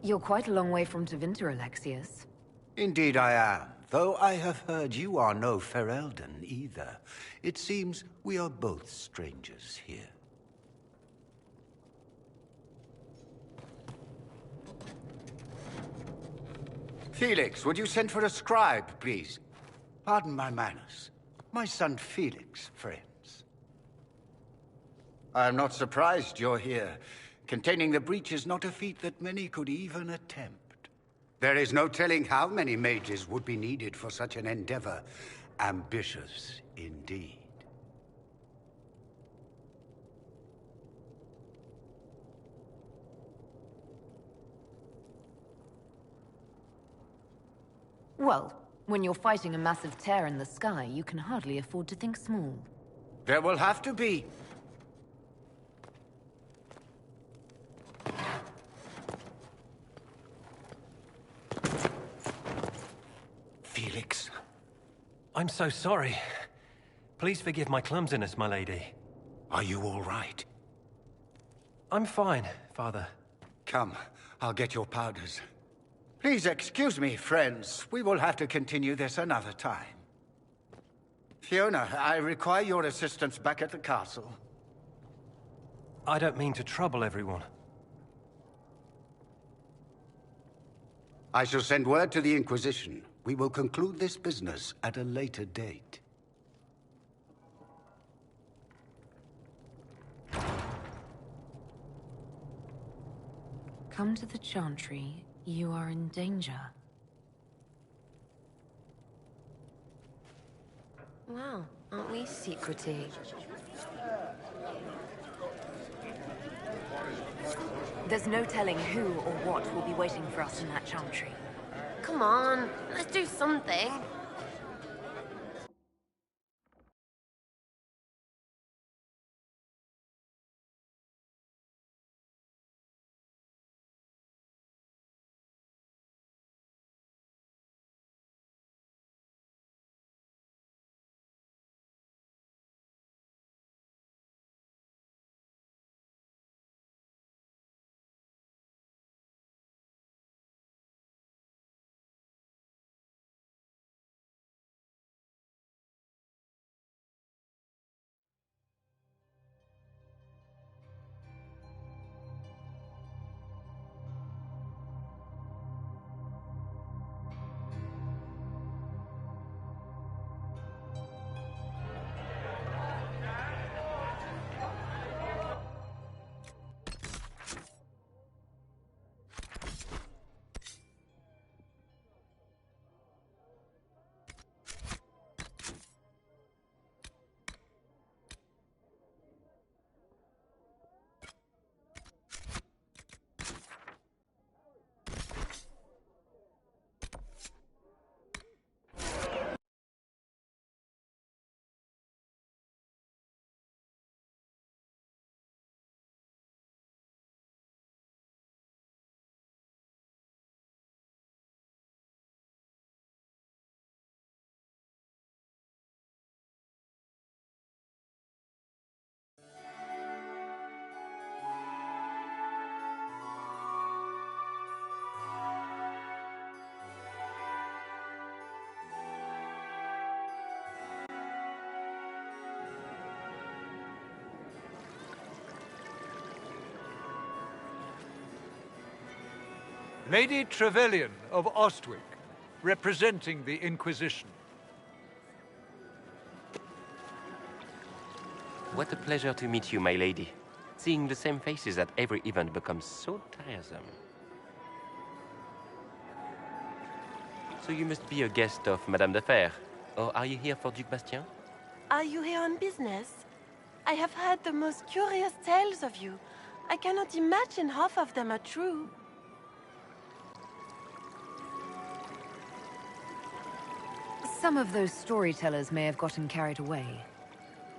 You're quite a long way from Tevinter, Alexius. Indeed I am, though I have heard you are no Ferelden either. It seems we are both strangers here. Felix, would you send for a scribe, please? Pardon my manners. My son Felix, friends. I am not surprised you're here. Containing the breach is not a feat that many could even attempt. There is no telling how many mages would be needed for such an endeavor. Ambitious indeed. Well, when you're fighting a massive tear in the sky, you can hardly afford to think small. There will have to be. Felix. I'm so sorry. Please forgive my clumsiness, my lady. Are you all right? I'm fine, Father. Come, I'll get your powders. Please excuse me, friends. We will have to continue this another time. Fiona, I require your assistance back at the castle. I don't mean to trouble everyone. I shall send word to the Inquisition. We will conclude this business at a later date. Come to the Chantry. You are in danger. Wow, aren't we secretive? There's no telling who or what will be waiting for us in that Chantry. Come on, let's do something. Lady Trevelyan of Ostwick, representing the Inquisition. What a pleasure to meet you, my lady. Seeing the same faces at every event becomes so tiresome. So you must be a guest of Madame de Fer, or are you here for Duc Bastien? Are you here on business? I have heard the most curious tales of you. I cannot imagine half of them are true. Some of those storytellers may have gotten carried away.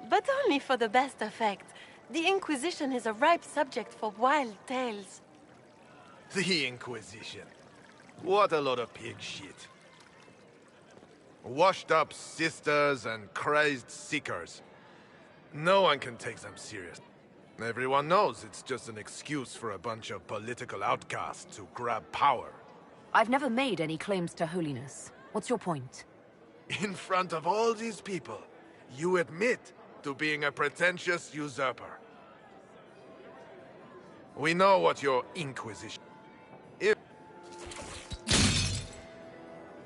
But only for the best effect. The Inquisition is a ripe subject for wild tales. The Inquisition. What a lot of pig shit. Washed-up sisters and crazed seekers. No one can take them serious. Everyone knows it's just an excuse for a bunch of political outcasts to grab power. I've never made any claims to holiness. What's your point? In front of all these people, you admit to being a pretentious usurper. We know what your Inquisition...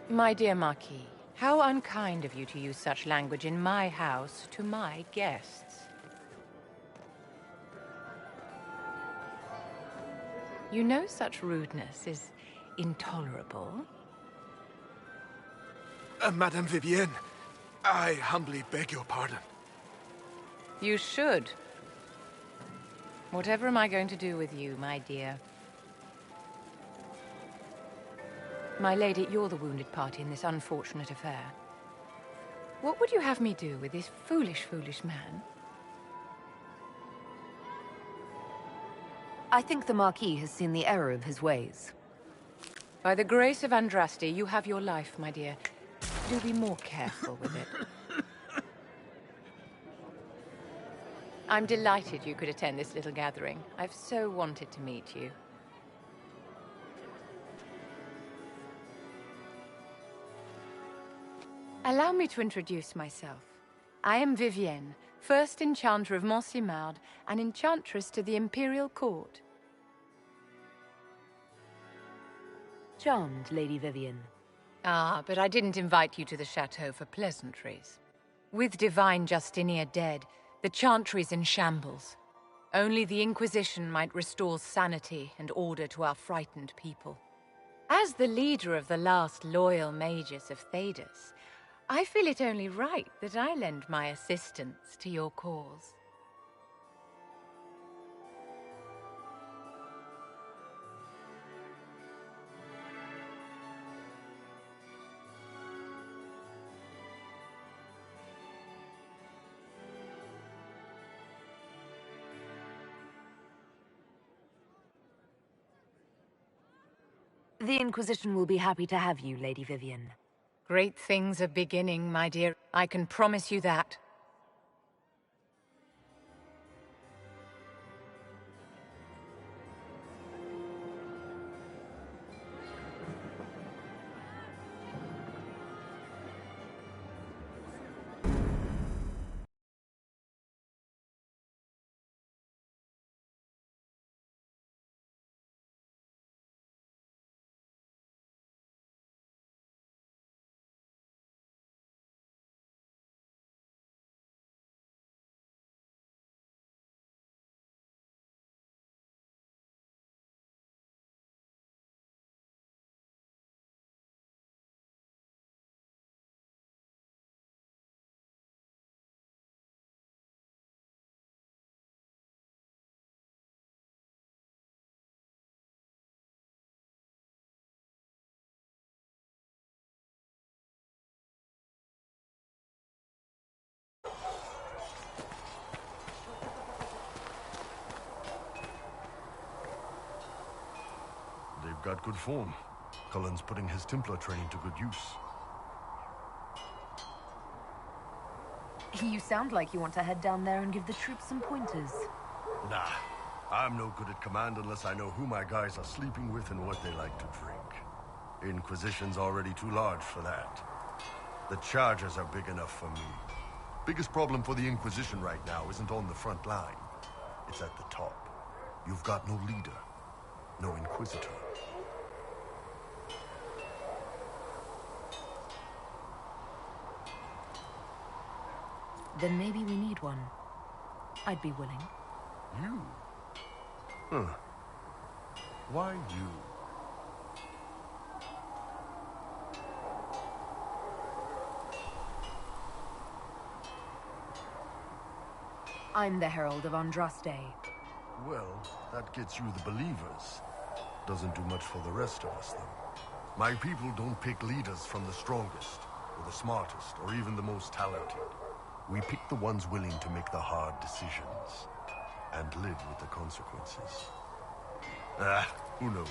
My dear Marquis, how unkind of you to use such language in my house to my guests. You know such rudeness is intolerable. Madame Vivienne, I humbly beg your pardon. You should. Whatever am I going to do with you, my dear? My lady, you're the wounded party in this unfortunate affair. What would you have me do with this foolish, foolish man? I think the Marquis has seen the error of his ways. By the grace of Andraste, you have your life, my dear. Do be more careful with it. I'm delighted you could attend this little gathering. I've so wanted to meet you. Allow me to introduce myself. I am Vivienne, first Enchanter of Montsimard and Enchantress to the Imperial Court. Charmed, Lady Vivienne. Ah, but I didn't invite you to the chateau for pleasantries. With Divine Justinia dead, the Chantry's in shambles. Only the Inquisition might restore sanity and order to our frightened people. As the leader of the last loyal mages of Thedas, I feel it only right that I lend my assistance to your cause. The Inquisition will be happy to have you, Lady Vivienne. Great things are beginning, my dear. I can promise you that. They've got good form. Cullen's putting his Templar training to good use. You sound like you want to head down there and give the troops some pointers. Nah, I'm no good at command unless I know who my guys are sleeping with and what they like to drink. Inquisition's already too large for that. The charges are big enough for me. Biggest problem for the Inquisition right now isn't on the front line. It's at the top. You've got no leader, no Inquisitor. Then maybe we need one. I'd be willing. You? Huh. Why you? I'm the Herald of Andraste. Well, that gets you the believers. Doesn't do much for the rest of us, though. My people don't pick leaders from the strongest, or the smartest, or even the most talented. We pick the ones willing to make the hard decisions, and live with the consequences. Who knows?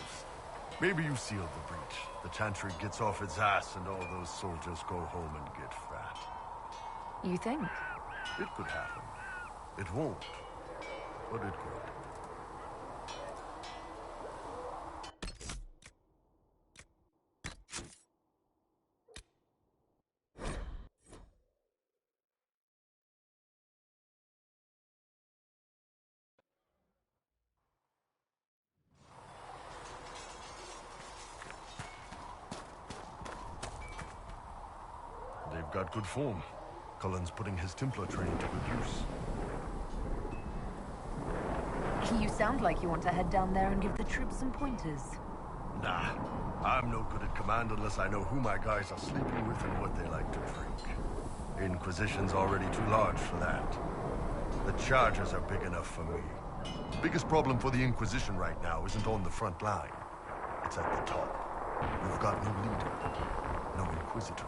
Maybe you sealed the breach. The Chantry gets off its ass, and all those soldiers go home and get fat. You think? It could happen. It won't. but it could. They've got good form. Cullen's putting his Templar training to good use. You sound like you want to head down there and give the troops some pointers. Nah, I'm no good at command unless I know who my guys are sleeping with and what they like to drink. Inquisition's already too large for that. The Chargers are big enough for me. The biggest problem for the Inquisition right now isn't on the front line. It's at the top. We've got no leader, no Inquisitor.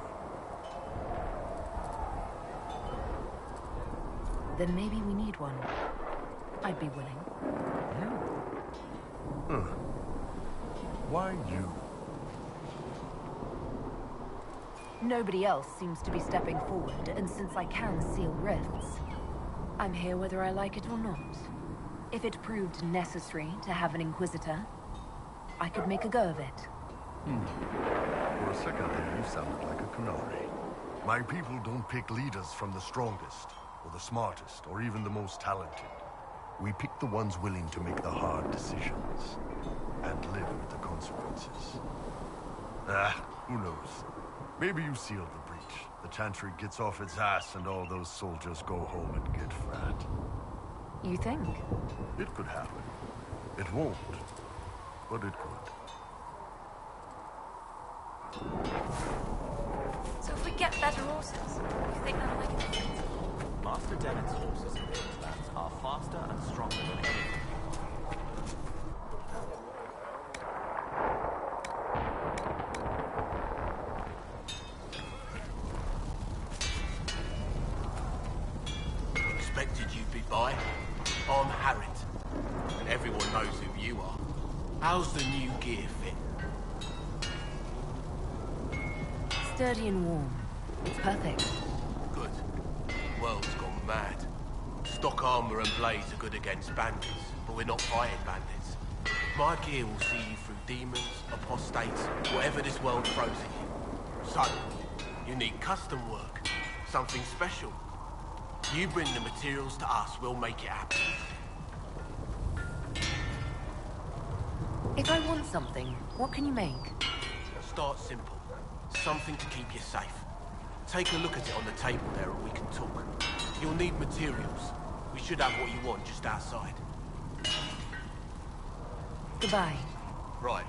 Then maybe we need one. I'd be willing. Why you? Nobody else seems to be stepping forward, and since I can seal rifts, I'm here whether I like it or not. If it proved necessary to have an Inquisitor, I could make a go of it. For a second there, you sounded like a canary. My people don't pick leaders from the strongest, or the smartest, or even the most talented. We pick the ones willing to make the hard decisions, and live with the consequences. Who knows? Maybe you sealed the breach. The Chantry gets off its ass and all those soldiers go home and get fat. You think? It could happen. It won't, but it could. So if we get better horses, you think that'll make a difference? Master Dennett's horses in Hinterlands are faster and stronger than anything. Expected you'd be by. I'm Harriet, and everyone knows who you are. How's the new gear fit? Sturdy and warm. It's perfect. Good. The world's gone mad. Stock armor and blades are good against bandits, but we're not fighting bandits. My gear will see you through demons, apostates, whatever this world throws at you. So, you need custom work, something special. You bring the materials to us, we'll make it happen. If I want something, what can you make? Start simple. Something to keep you safe. Take a look at it on the table there and we can talk. You'll need materials. We should have what you want just outside. Goodbye. Right.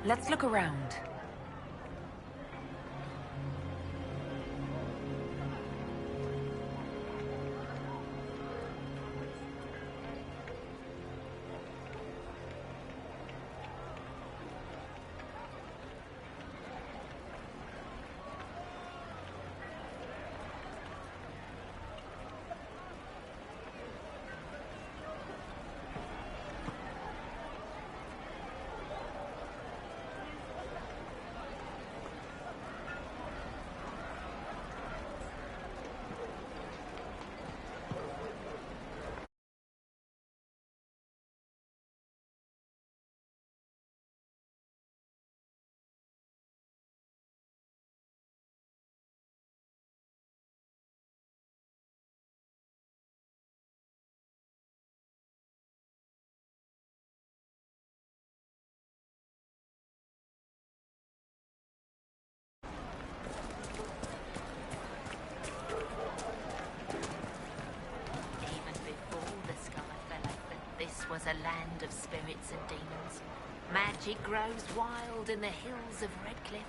Let's look around. This was a land of spirits and demons. Magic grows wild in the hills of Redcliffe.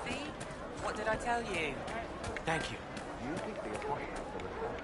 See? What did I tell you? Thank you. You think the appointment for the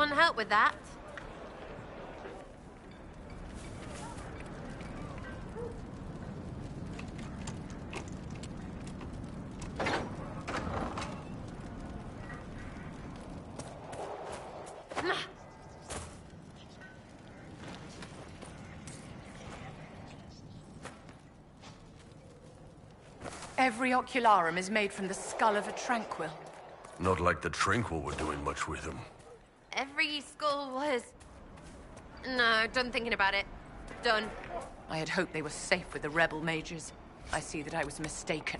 Want help with that? Every ocularum is made from the skull of a tranquil. Not like the Tranquil were doing much with him. Every skull was... No, done thinking about it. Done. I had hoped they were safe with the rebel mages. I see that I was mistaken.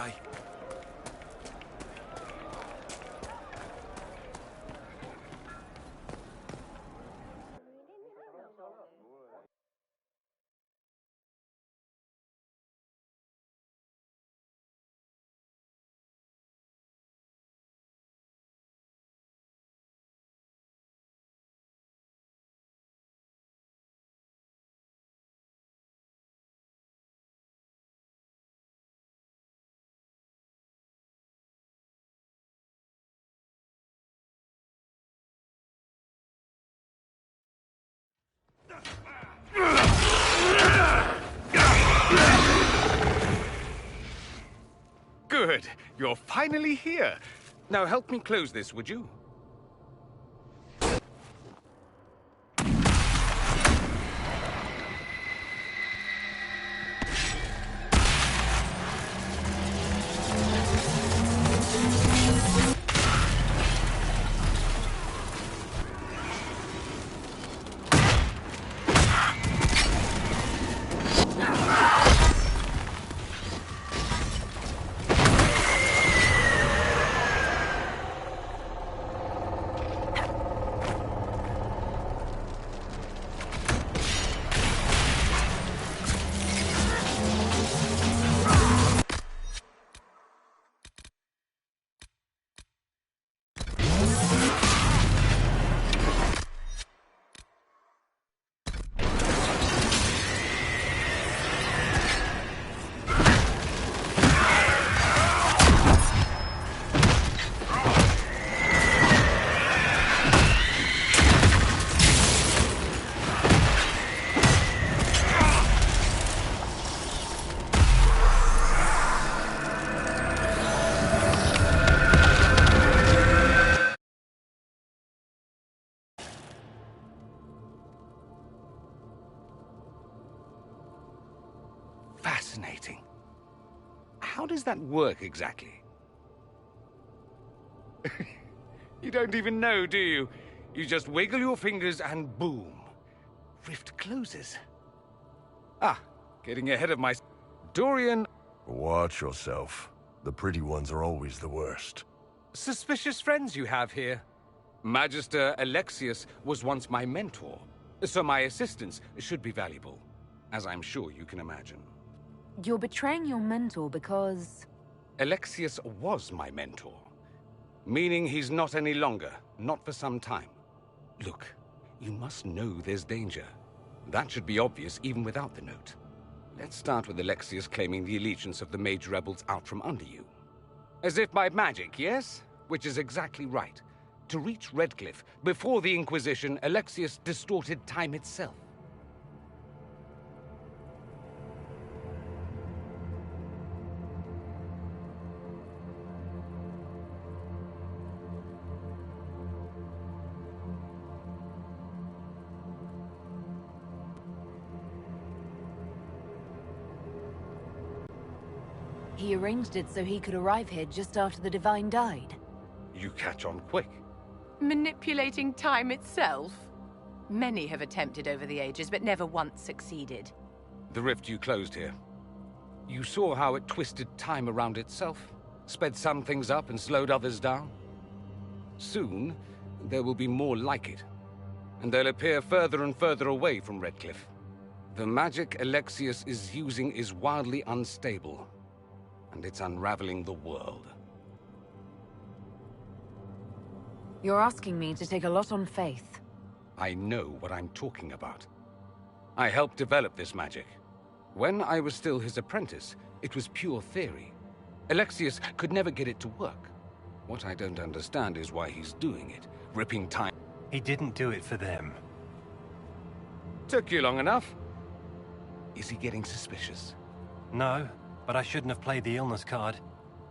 day. Good. You're finally here. Now help me close this, would you? Fascinating. How does that work exactly? You don't even know, do you? You just wiggle your fingers and boom. Rift closes. Ah, getting ahead of my... Dorian... Watch yourself. The pretty ones are always the worst. Suspicious friends you have here. Magister Alexius was once my mentor, so my assistance should be valuable, as I'm sure you can imagine. You're betraying your mentor because... Alexius was my mentor. Meaning he's not any longer, not for some time. Look, you must know there's danger. That should be obvious even without the note. Let's start with Alexius claiming the allegiance of the mage rebels out from under you. As if by magic, yes? Which is exactly right. To reach Redcliffe, before the Inquisition, Alexius distorted time itself. He arranged it so he could arrive here just after the Divine died. You catch on quick. Manipulating time itself? Many have attempted over the ages, but never once succeeded. The rift you closed here. You saw how it twisted time around itself, sped some things up and slowed others down. Soon, there will be more like it, and they'll appear further and further away from Redcliffe. The magic Alexius is using is wildly unstable, and it's unraveling the world. You're asking me to take a lot on faith. I know what I'm talking about. I helped develop this magic. When I was still his apprentice, it was pure theory. Alexius could never get it to work. What I don't understand is why he's doing it, ripping time. He didn't do it for them. Took you long enough. Is he getting suspicious? No, but I shouldn't have played the illness card.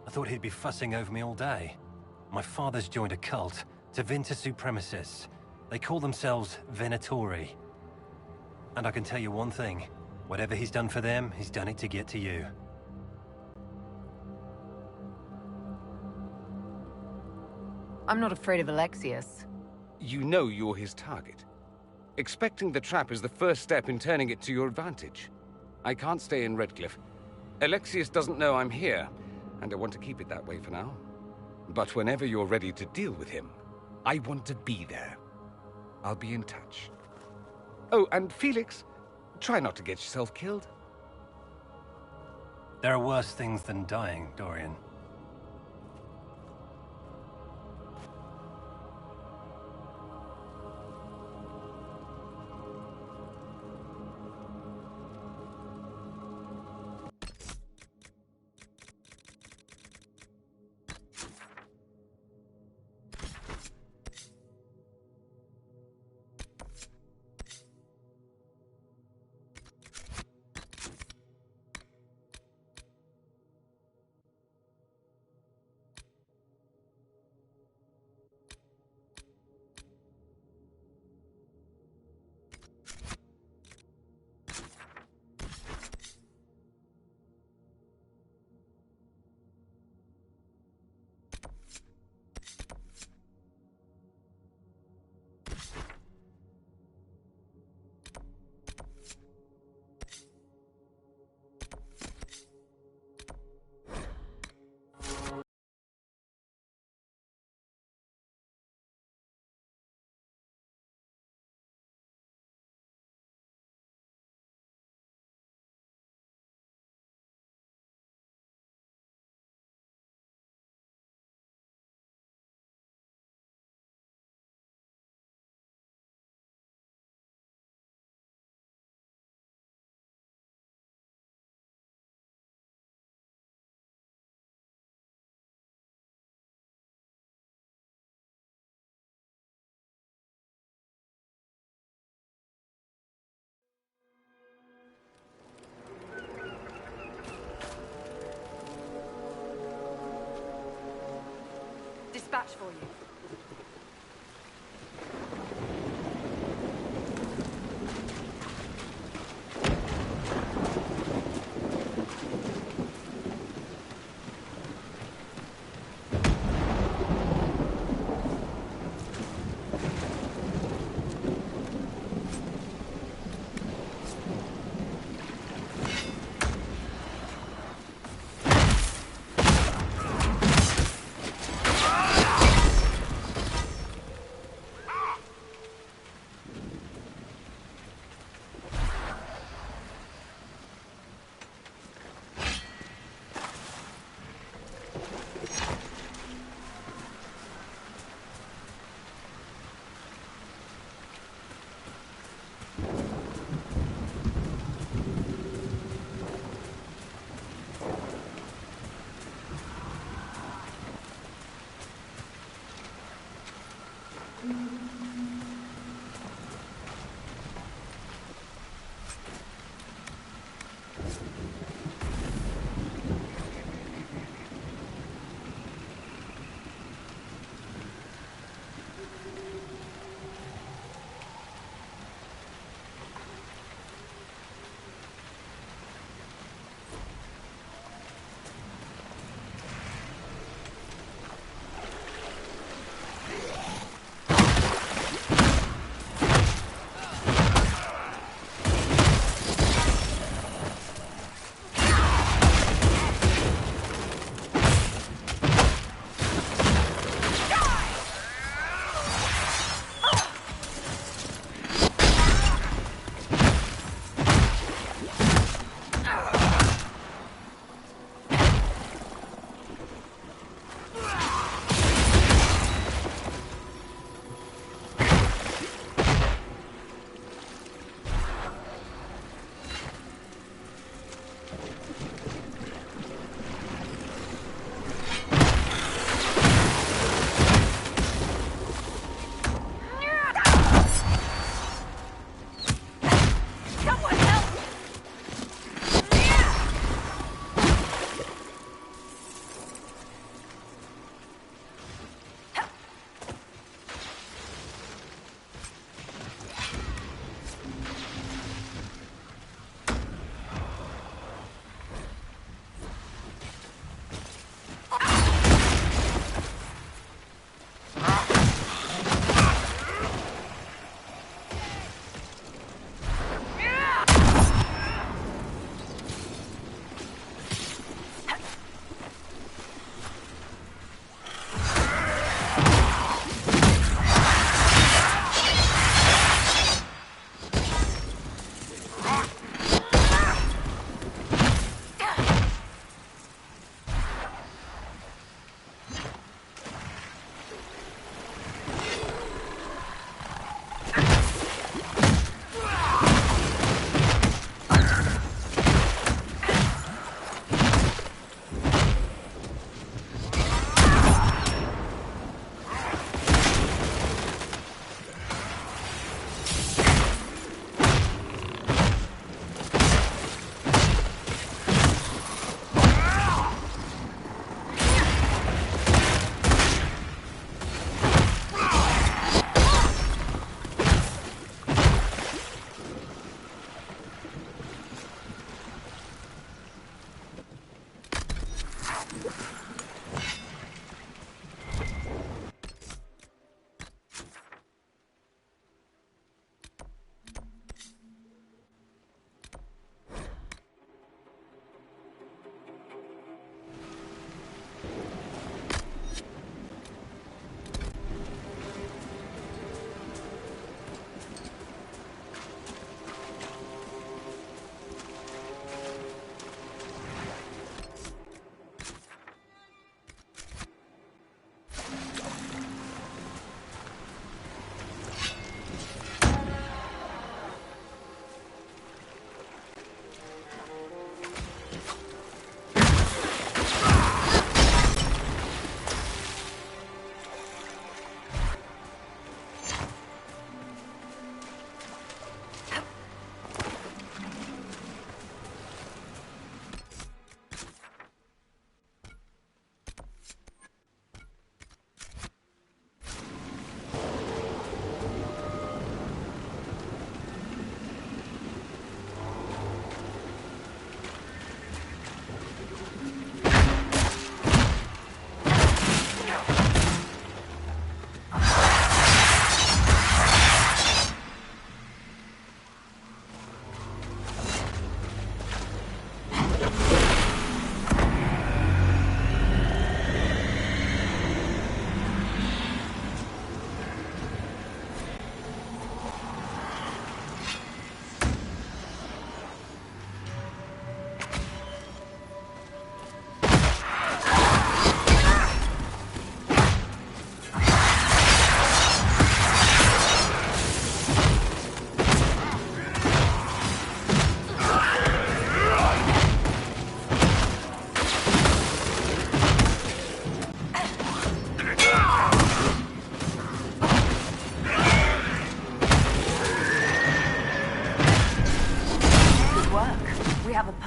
I thought he'd be fussing over me all day. My father's joined a cult, Tevinter Supremacists. They call themselves Venatori. And I can tell you one thing. Whatever he's done for them, he's done it to get to you. I'm not afraid of Alexius. You know you're his target. Expecting the trap is the first step in turning it to your advantage. I can't stay in Redcliffe. Alexius doesn't know I'm here, and I want to keep it that way for now. But whenever you're ready to deal with him, I want to be there. I'll be in touch. Oh, and Felix, try not to get yourself killed. There are worse things than dying, Dorian. Dispatch for you.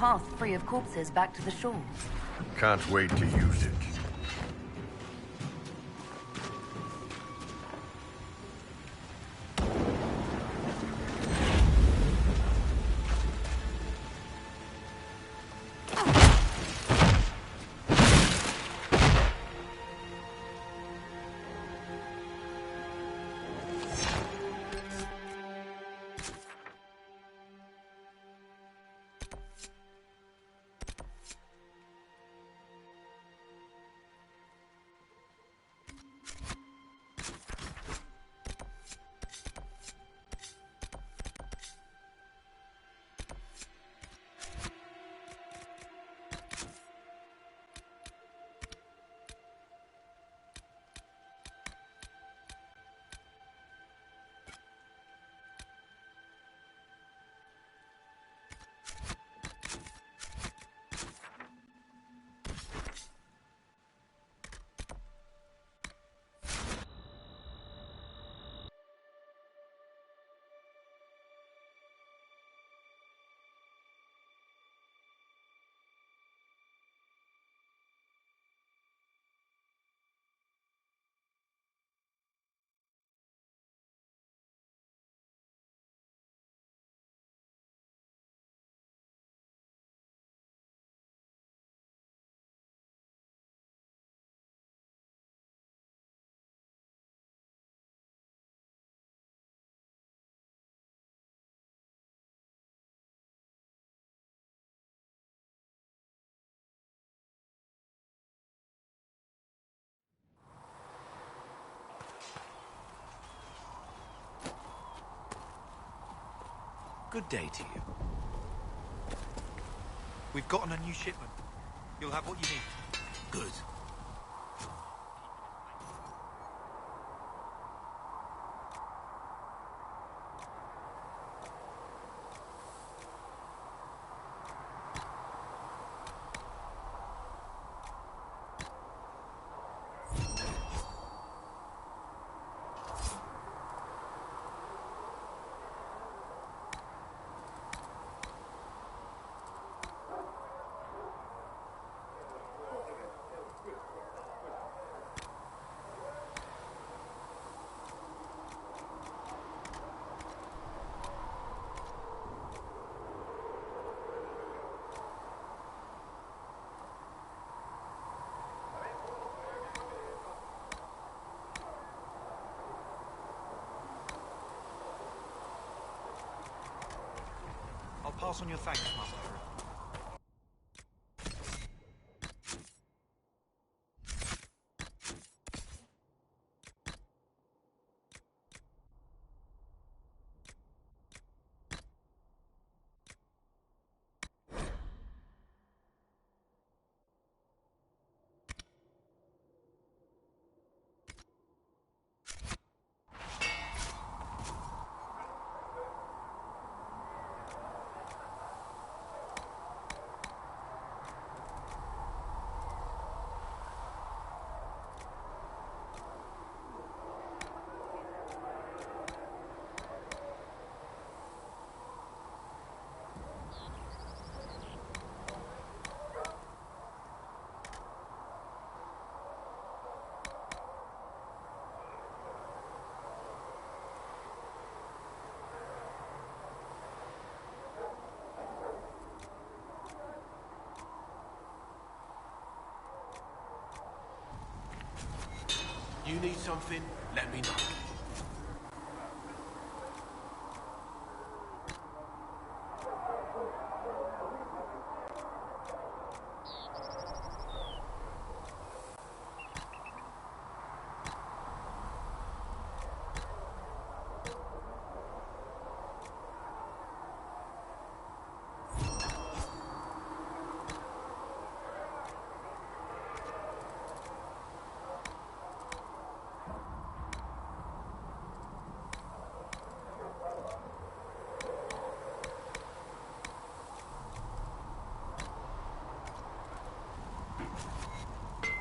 path free of corpses back to the shore. Can't wait to use it. Good day to you. We've gotten a new shipment. You'll have what you need. Good. I'll pass on your thanks, Master. You need something? Let me know.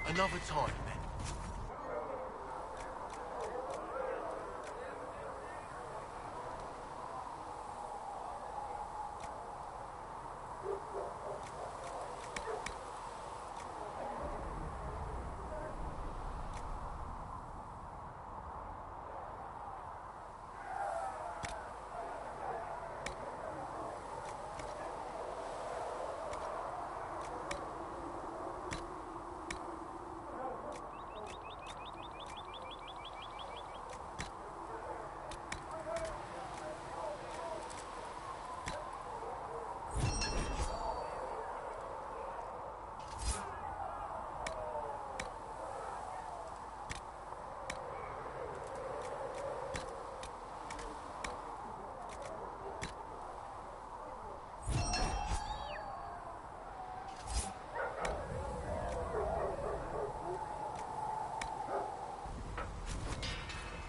Another time, then.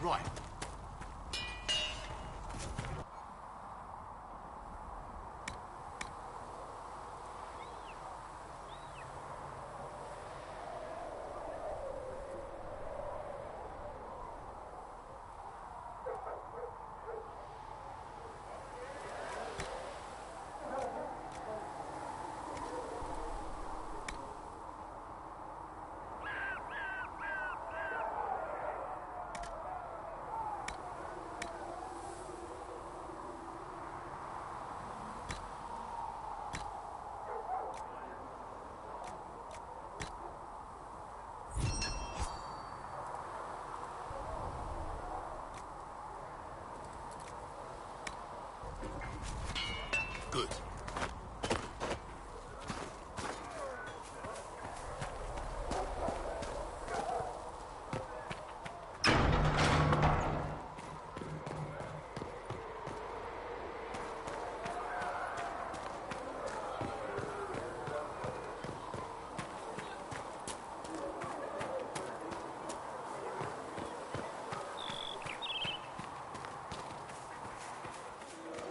Right. Good.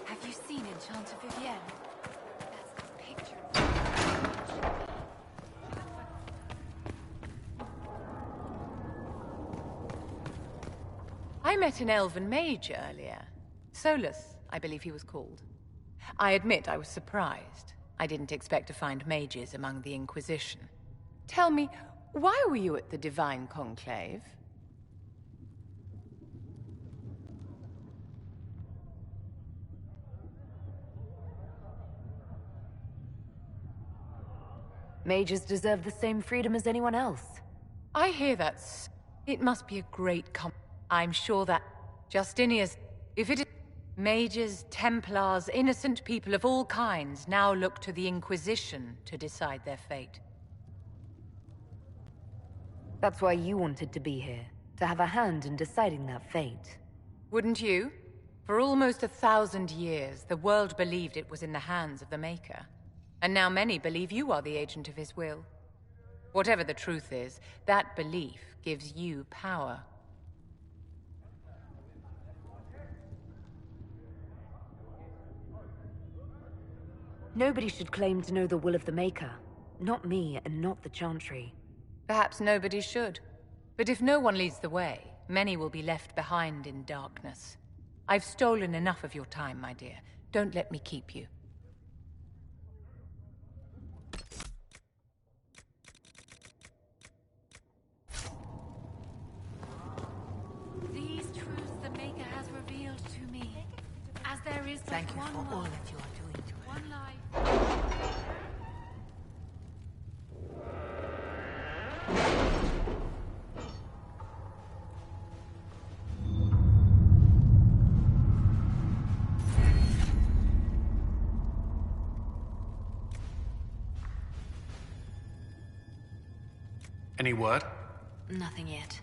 Have you seen Enchanter Vivienne? That's the picture. I met an elven mage earlier. Solus, I believe he was called. I admit I was surprised. I didn't expect to find mages among the Inquisition. Tell me, why were you at the Divine Conclave? Mages deserve the same freedom as anyone else. I hear that's... It must be a great I'm sure that... Justinius... If it is... Mages, Templars, innocent people of all kinds now look to the Inquisition to decide their fate. That's why you wanted to be here. To have a hand in deciding that fate. Wouldn't you? For almost 1,000 years, the world believed it was in the hands of the Maker. And now many believe you are the agent of his will. Whatever the truth is, that belief gives you power. Nobody should claim to know the will of the Maker. Not me, and not the Chantry. Perhaps nobody should. But if no one leads the way, many will be left behind in darkness. I've stolen enough of your time, my dear. Don't let me keep you. These truths the Maker has revealed to me. As there is Thank you one for all life, that you are doing to one life. Any word? Nothing yet.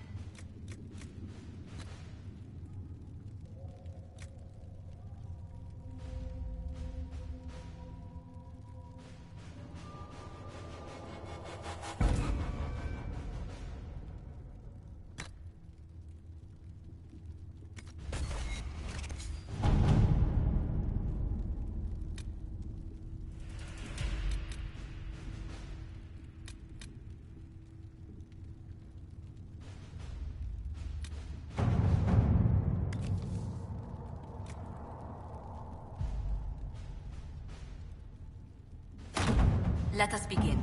Let us begin.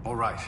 All right.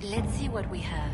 Let's see what we have.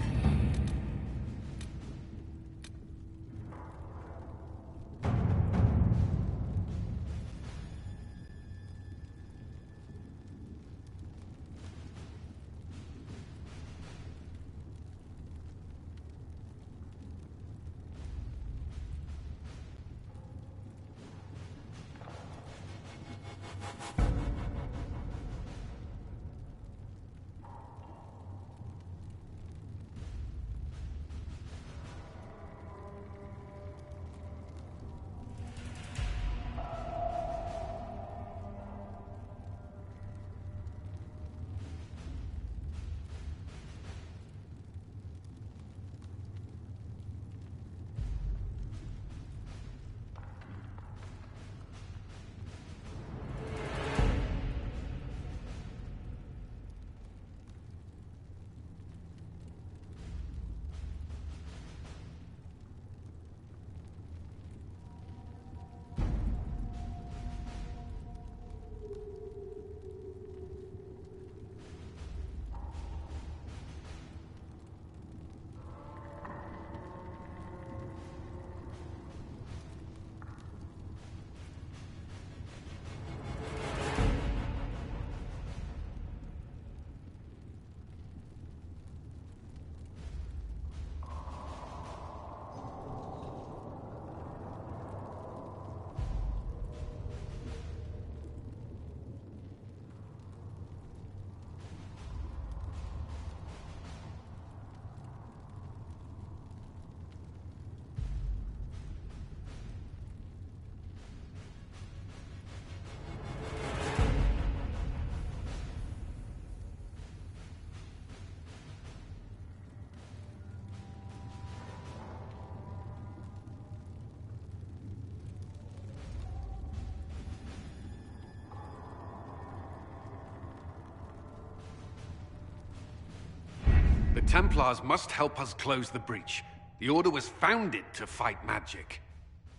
Templars must help us close the breach. The Order was founded to fight magic.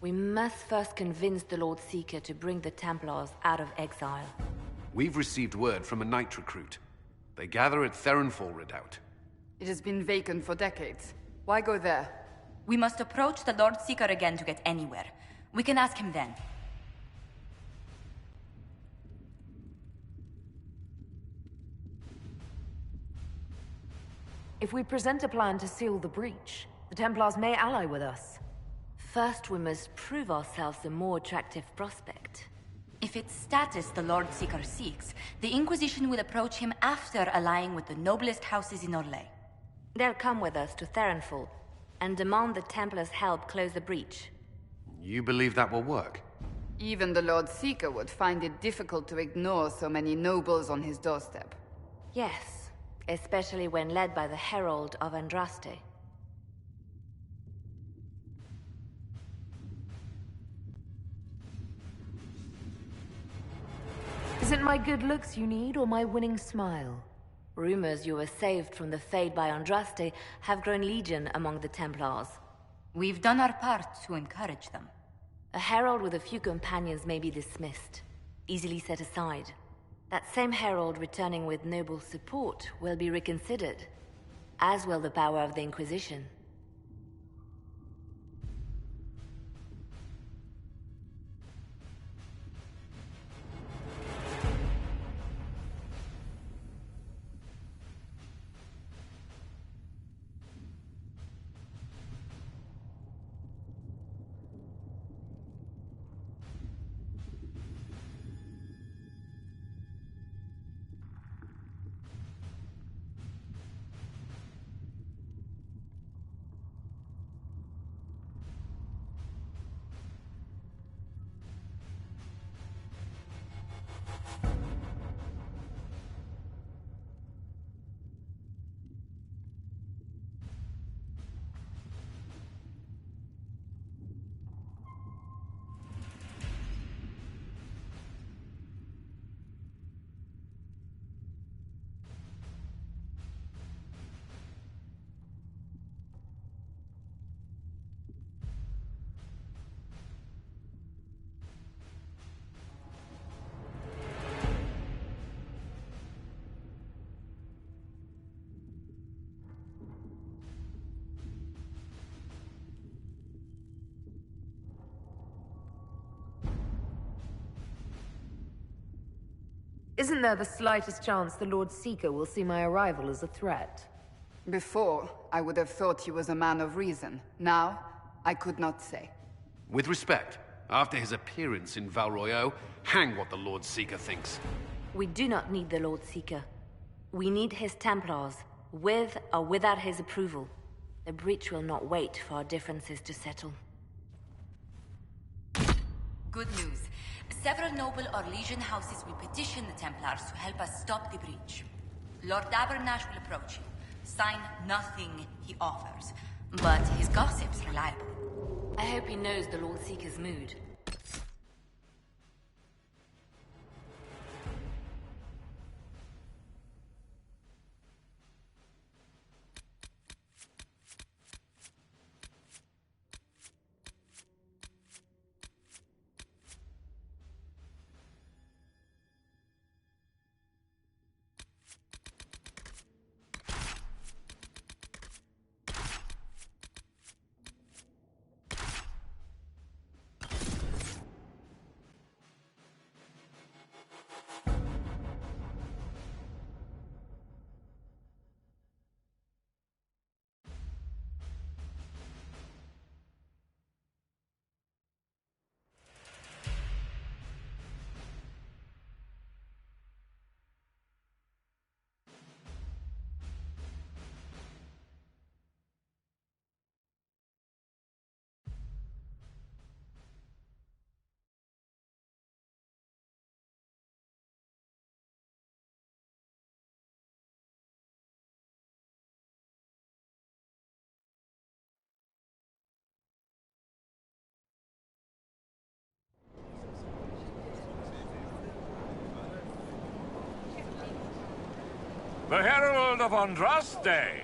We must first convince the Lord Seeker to bring the Templars out of exile. We've received word from a knight recruit. They gather at Theronfall Redoubt. It has been vacant for decades. Why go there? We must approach the Lord Seeker again to get anywhere. We can ask him then. If we present a plan to seal the breach, the Templars may ally with us. First, we must prove ourselves a more attractive prospect. If it's status the Lord Seeker seeks, the Inquisition will approach him after allying with the noblest houses in Orlais. They'll come with us to Theronfall and demand the Templars' help close the breach. You believe that will work? Even the Lord Seeker would find it difficult to ignore so many nobles on his doorstep. Yes, especially when led by the Herald of Andraste. Is it my good looks you need, or my winning smile? Rumors you were saved from the fate by Andraste have grown legion among the Templars. We've done our part to encourage them. A herald with a few companions may be dismissed, easily set aside. That same herald returning with noble support will be reconsidered, as will the power of the Inquisition. Isn't there the slightest chance the Lord Seeker will see my arrival as a threat? Before, I would have thought he was a man of reason. Now, I could not say. With respect, after his appearance in Val Royeaux, hang what the Lord Seeker thinks. We do not need the Lord Seeker. We need his Templars, with or without his approval. The breach will not wait for our differences to settle. Good news. Several noble or legion houses will petition the Templars to help us stop the breach. Lord Abernash will approach you. Sign nothing he offers, but his gossip's reliable. I hope he knows the Lord Seeker's mood. The Herald of Andraste!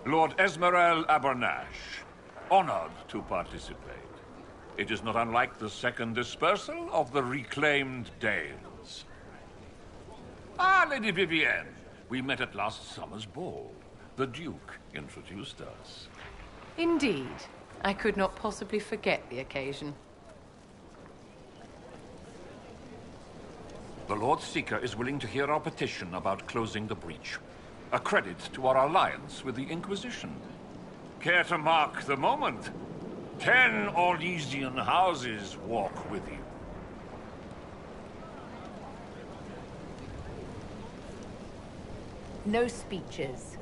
Lord Esmeralda Abernash, honored to participate. It is not unlike the second dispersal of the reclaimed Dales. Ah, Lady Vivienne, we met at last summer's ball. The Duke introduced us. Indeed. I could not possibly forget the occasion. The Lord Seeker is willing to hear our petition about closing the breach. A credit to our alliance with the Inquisition. Care to mark the moment? 10 Orlesian houses walk with you. No speeches.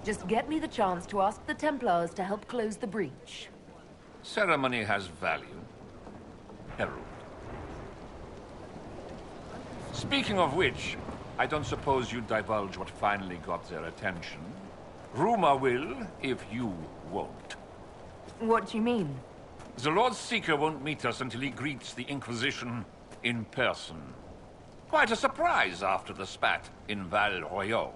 Just get me the chance to ask the Templars to help close the breach. Ceremony has value. Herald. Speaking of which, I don't suppose you'd divulge what finally got their attention. Rumor will, if you won't. What do you mean? The Lord Seeker won't meet us until he greets the Inquisition in person. Quite a surprise after the spat in Val Royaux.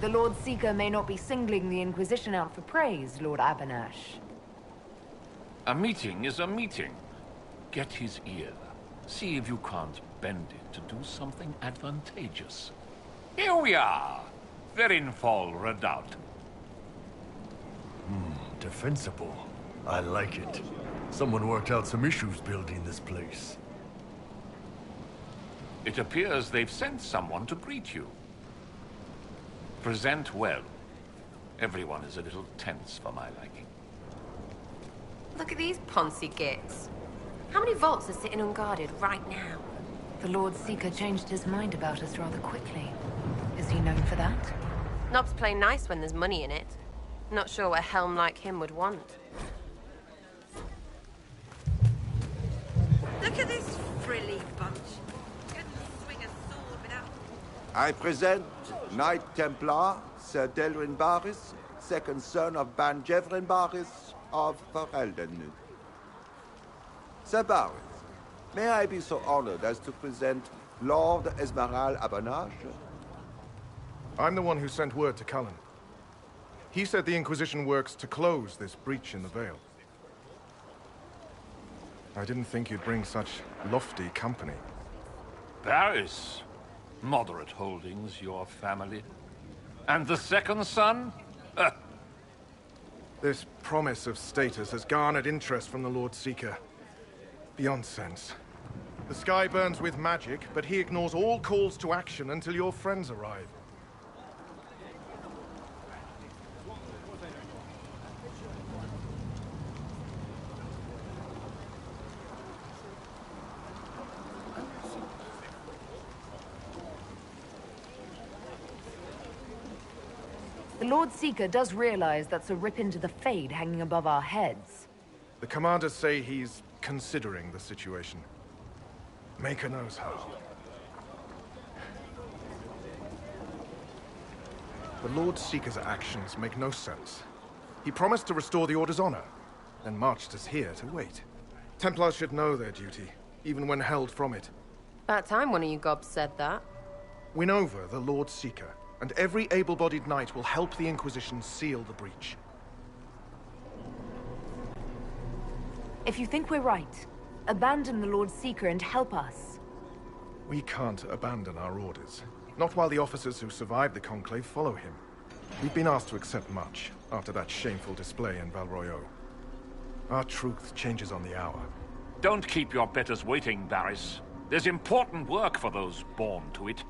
The Lord Seeker may not be singling the Inquisition out for praise, Lord Abernash. A meeting is a meeting. Get his ear. See if you can't bend it to do something advantageous. Here we are. Verinfol Redoubt. Defensible. I like it. Someone worked out some issues building this place. It appears they've sent someone to greet you. Present well. Everyone is a little tense for my liking. Look at these poncy gits. How many vaults are sitting unguarded right now? The Lord Seeker changed his mind about us rather quickly. Is he known for that? Knobs play nice when there's money in it. Not sure what a helm like him would want. Look at this frilly bunch. Couldn't swing a sword without... I present Knight Templar, Sir Delrin Barris, second son of Ban Jevrin Barris of Ferelden. Sir Barris, may I be so honored as to present Lord Esmeralda Abernash? I'm the one who sent word to Cullen. He said the Inquisition works to close this breach in the Vale. I didn't think you'd bring such lofty company. Barris. Moderate holdings, your family. And the second son? This promise of status has garnered interest from the Lord Seeker. Beyond sense. The sky burns with magic, but he ignores all calls to action until your friends arrive. The Lord Seeker does realize that's a rip into the Fade hanging above our heads. The commanders say he's considering the situation. Maker knows how. The Lord Seeker's actions make no sense. He promised to restore the Order's honor, then marched us here to wait. Templars should know their duty, even when held from it. About time one of you gobs said that. Win over the Lord Seeker, and every able-bodied knight will help the Inquisition seal the breach. If you think we're right, abandon the Lord Seeker and help us. We can't abandon our orders. Not while the officers who survived the Conclave follow him. We've been asked to accept much after that shameful display in Val Royaux. Our truth changes on the hour. Don't keep your betters waiting, Barris. There's important work for those born to it.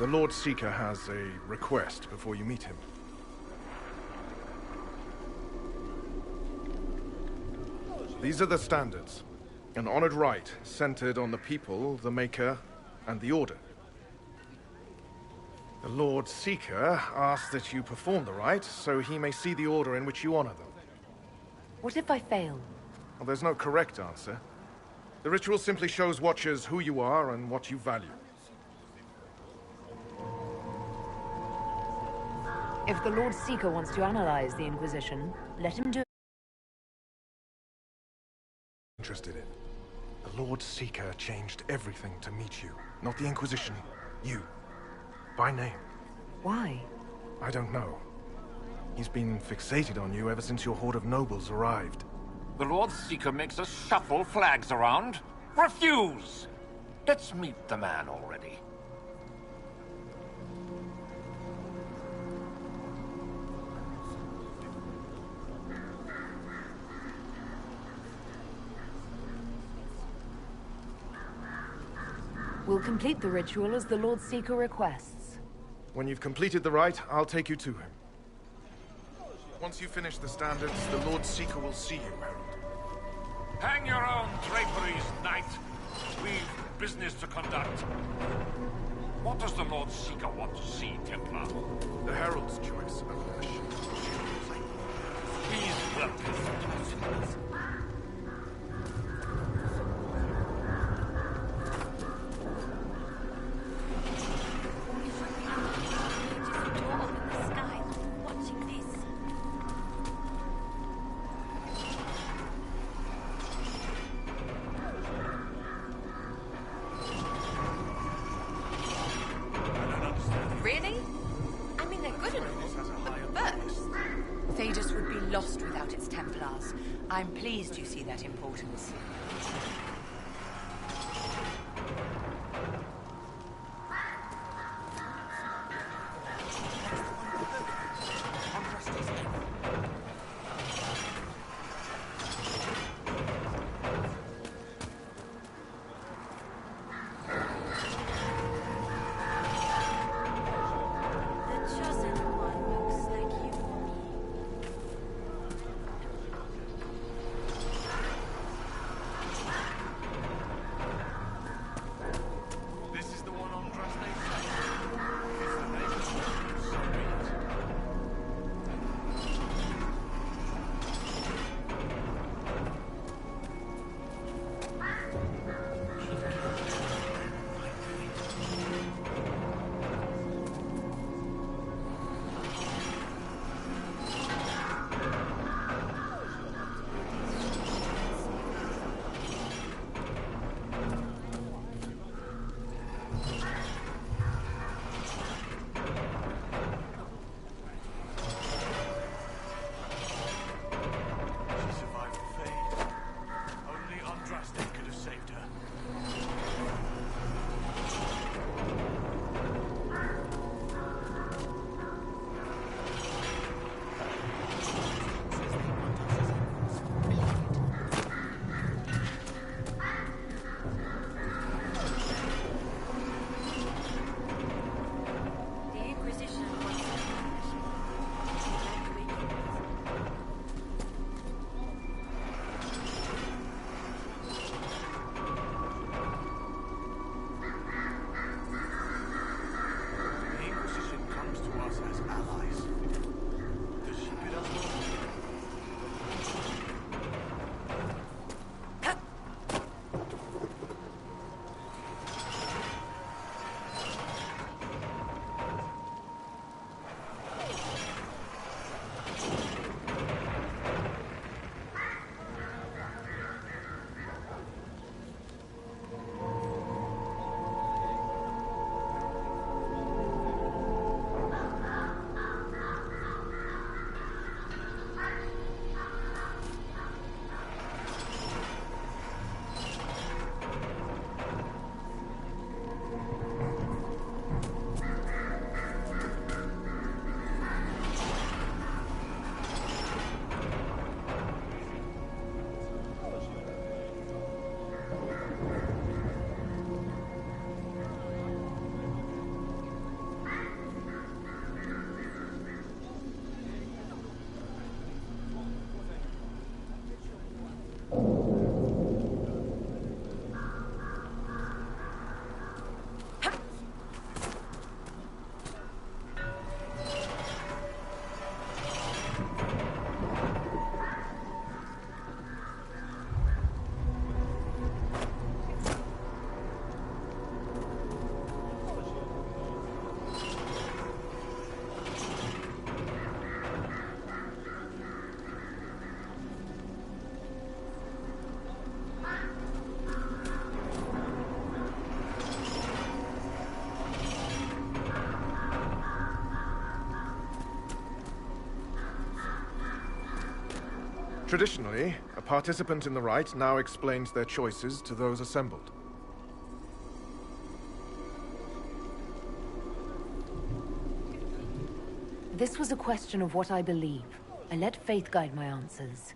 The Lord Seeker has a request before you meet him. These are the standards. An honored right, centered on the people, the Maker, and the Order. The Lord Seeker asks that you perform the rite, so he may see the order in which you honor them. What if I fail? Well, there's no correct answer. The ritual simply shows Watchers who you are and what you value. If the Lord Seeker wants to analyze the Inquisition, let him do it. Interested in. The Lord Seeker changed everything to meet you. Not the Inquisition. You. By name. Why? I don't know. He's been fixated on you ever since your horde of nobles arrived. The Lord Seeker makes us shuffle flags around. Refuse! Let's meet the man already. We'll complete the ritual as the Lord Seeker requests. When you've completed the rite, I'll take you to him. Once you finish the standards, the Lord Seeker will see you, Herald. Hang your own draperies, knight. We've business to conduct. What does the Lord Seeker want to see, Templar? The Herald's choice, Ash. He's welcome. Really? I mean, they're good enough. But first, Thedas would be lost without its Templars. I'm pleased you see that importance. Traditionally, a participant in the rite now explains their choices to those assembled. This was a question of what I believe. I let faith guide my answers.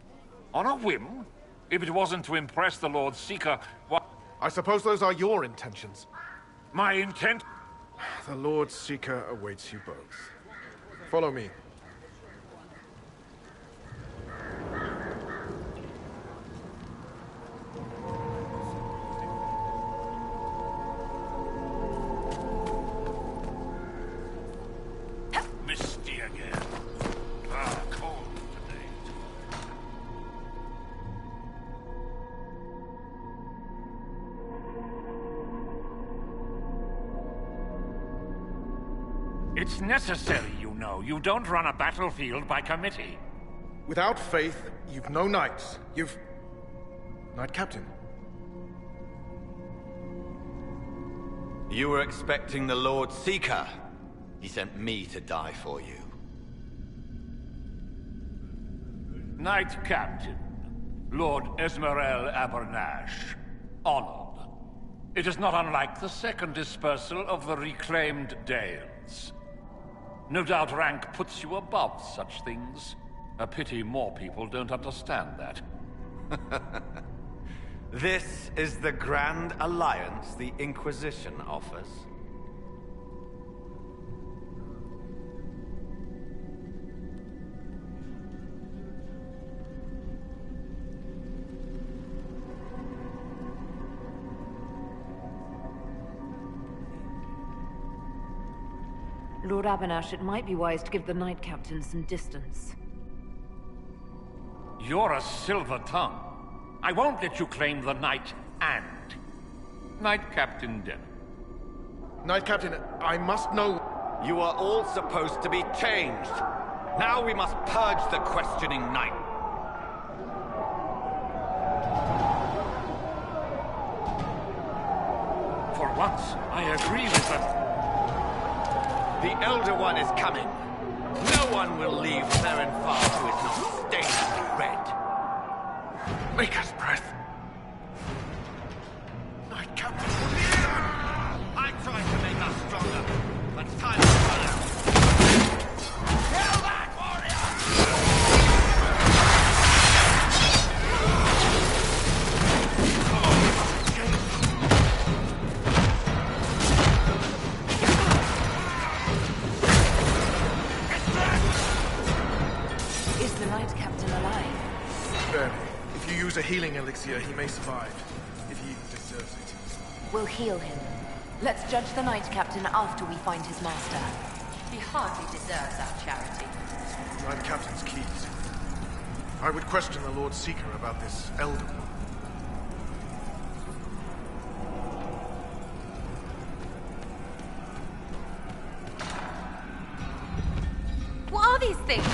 On a whim? If it wasn't to impress the Lord Seeker, what... I suppose those are your intentions. My intent? The Lord Seeker awaits you both. Follow me. Misty again. Ah, cold today. It's necessary, you know. You don't run a battlefield by committee. Without faith, you've no knights. You've... Knight Captain. You were expecting the Lord Seeker. He sent me to die for you. Knight Captain, Lord Esmerel Abernash, honored. It is not unlike the second dispersal of the reclaimed Dales. No doubt rank puts you above such things. A pity more people don't understand that. This is the grand alliance the Inquisition offers. Lord Abernash, it might be wise to give the Knight Captain some distance. You're a silver tongue. I won't let you claim the Knight and... Knight Captain Denham. Knight Captain, I must know... You are all supposed to be changed. Now we must purge the questioning knight. For once, I agree with them. The Elder One is coming. No one will leave Therenfar who is not stained red. Make us breath. Knight Captain. I tried to make us stronger, but time has run out. Kill that Is the Knight Captain alive? Barely. If you use a healing elixir, he may survive. If he even deserves it. We'll heal him. Let's judge the Knight Captain after we find his master. He hardly deserves our charity. Knight Captain's keys. I would question the Lord Seeker about this Elder One. What are these things?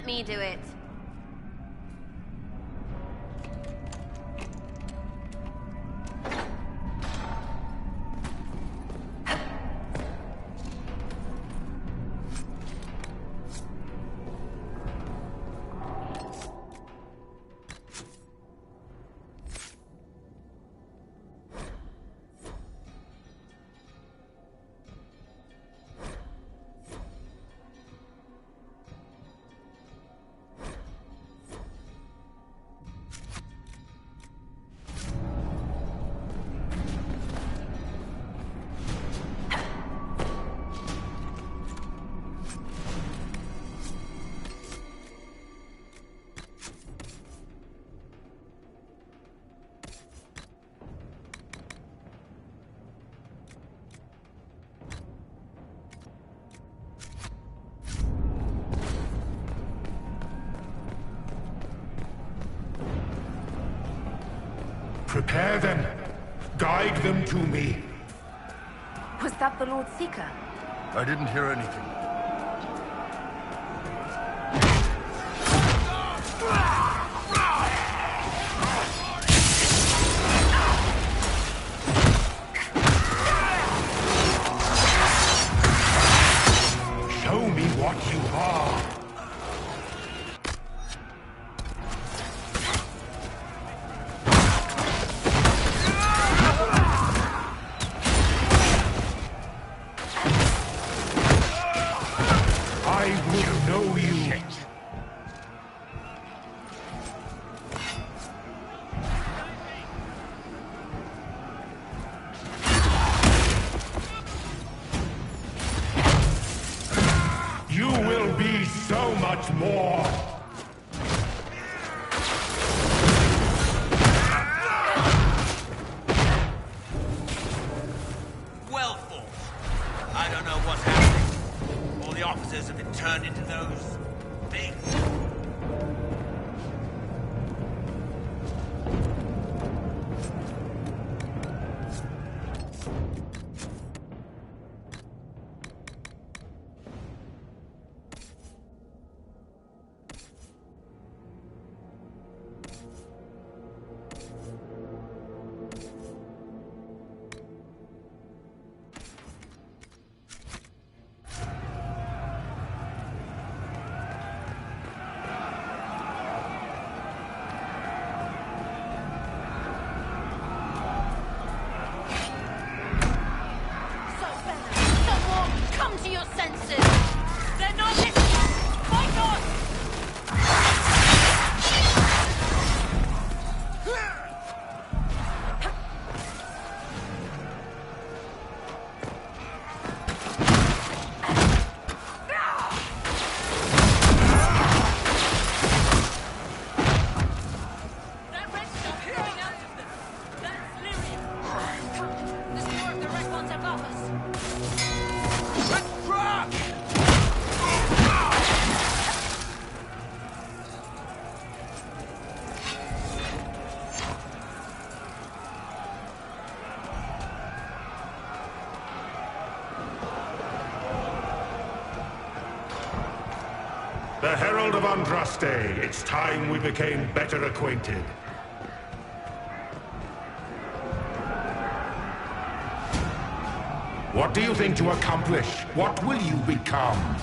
Let me do it. Prepare them. Guide them to me. Was that the Lord Seeker? I didn't hear anything. Show me what you are. More! Well fought. I don't know what's happening. All the officers have been turned into those things. The Herald of Andraste, it's time we became better acquainted. What do you think to accomplish? What will you become?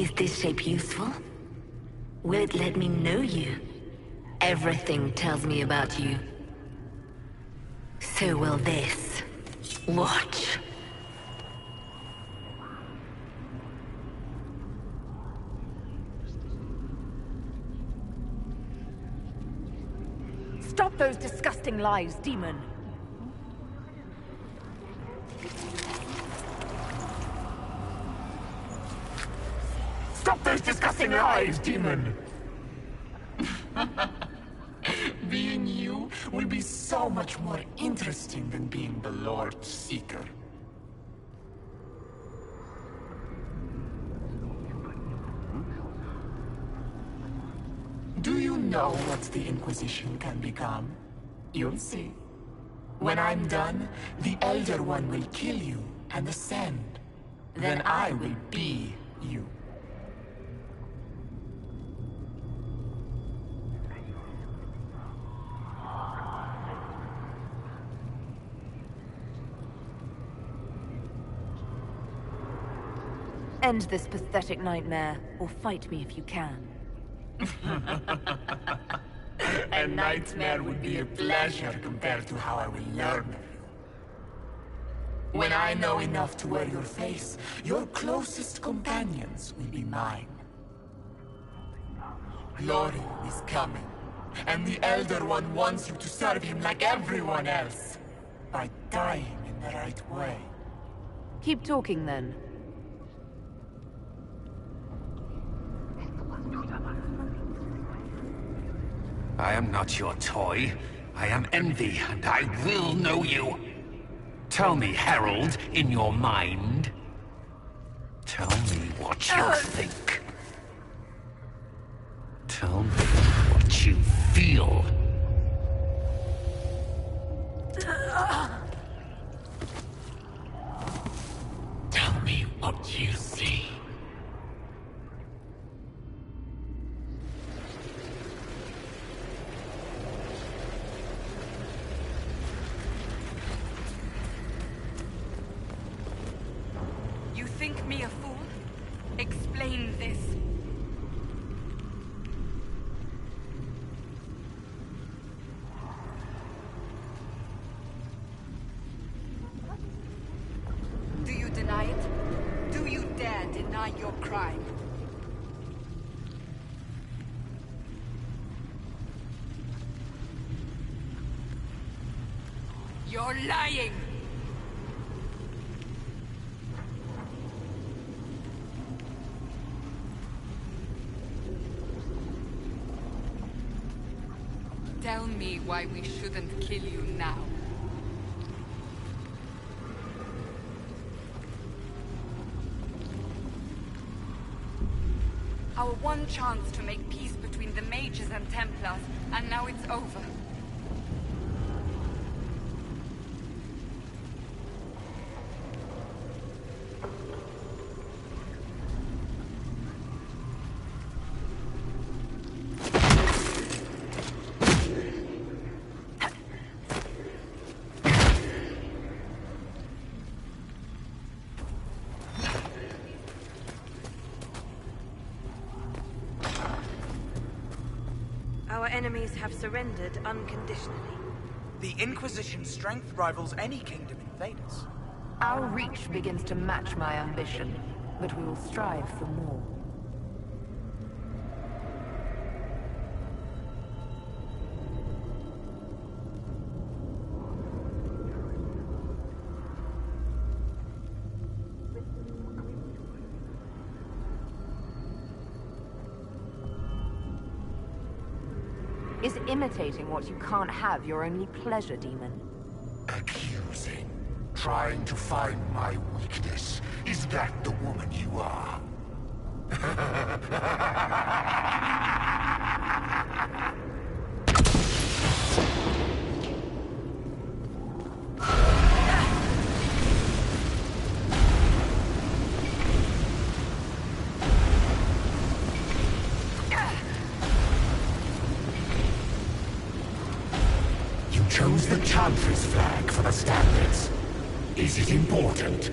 Is this shape useful? Will it let me know you? Everything tells me about you. So will this. Watch. Stop those disgusting lies, demon! Stop those disgusting lies, demon! Being you will be so much more interesting than being the Lord Seeker. Do you know what the Inquisition can become? You'll see. When I'm done, the Elder One will kill you and ascend. Then I will be you. End this pathetic nightmare, or fight me if you can. A nightmare would be a pleasure compared to how I will learn of you. When I know enough to wear your face, your closest companions will be mine. Glory is coming, and the Elder One wants you to serve him like everyone else, by dying in the right way. Keep talking then. I am not your toy. I am Envy, and I will know you. Tell me, Herald, in your mind. Tell me what you think. Tell me what you feel. Tell me what you see. You think me a fool? Explain this. Do you deny it? Do you dare deny your crime? You're lying! Tell me why we shouldn't kill you now. Our one chance to make peace between the mages and Templars, and now it's over. Our enemies have surrendered unconditionally. The Inquisition's strength rivals any kingdom in Thedas. Our reach begins to match my ambition, but we will strive for more. Is imitating what you can't have your only pleasure, demon? Accusing. Trying to find my weakness. Is that the woman you are? You chose the Chantry's flag for the standards. Is it important?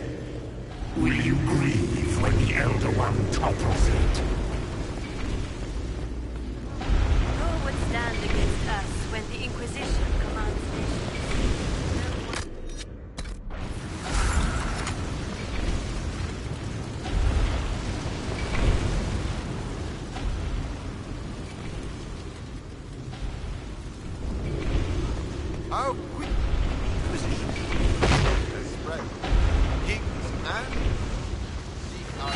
Will you grieve when the Elder One topples it? Who would stand against us when the Inquisition commands nations? How quick Inquisition has spread. Kings and seek our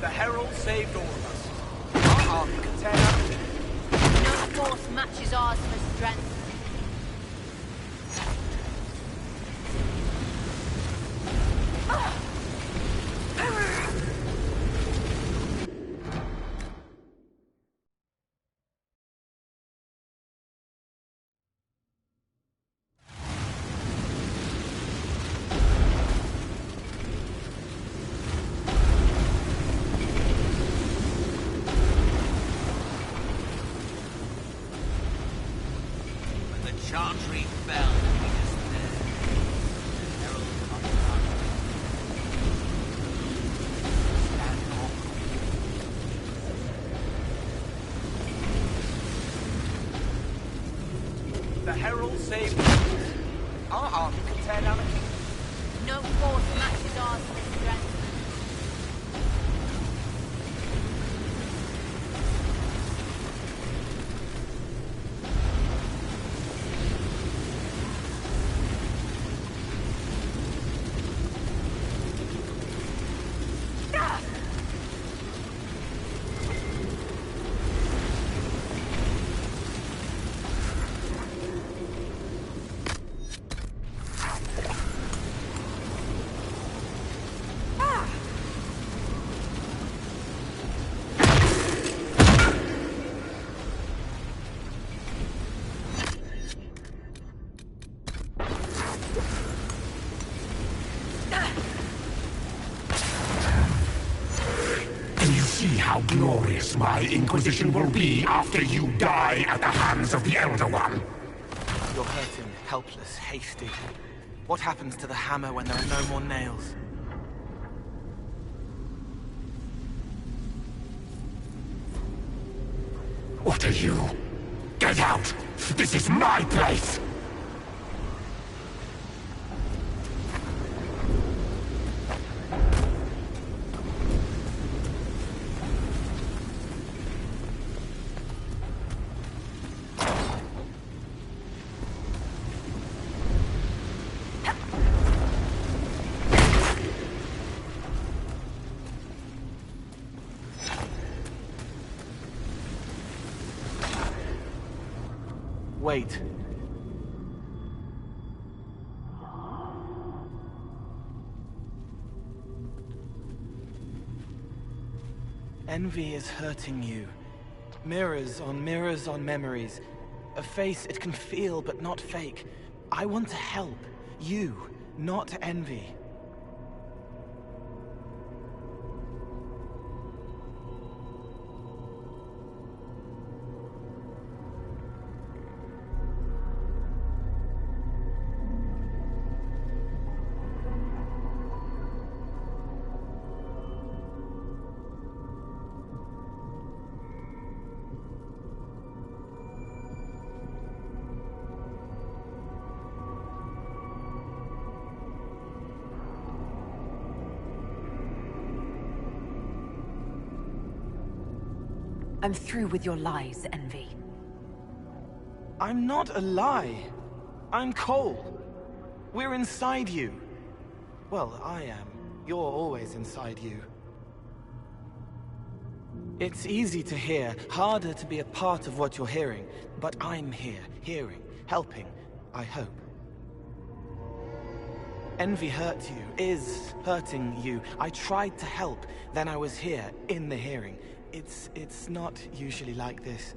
The Herald saved all of us. Our army can tear down the... No force matches ours for strength. Chantry fell, we just Herald contract. Stand off. The Herald saved all of us. Our army can tear down a kingdom. No force matches ours for strength. How glorious my Inquisition will be after you die at the hands of the Elder One. You're hurting, helpless, hasty. What happens to the hammer when there are no more nails? What are you? Get out! This is my place! Wait. Envy is hurting you. Mirrors on memories. A face it can feel but not fake. I want to help. You, not Envy. I'm through with your lies, Envy. I'm not a lie. I'm Cole. We're inside you. Well, I am. You're always inside you. It's easy to hear, harder to be a part of what you're hearing. But I'm here, hearing, helping, I hope. Envy hurt you, is hurting you. I tried to help, then I was here, in the hearing. It's not usually like this.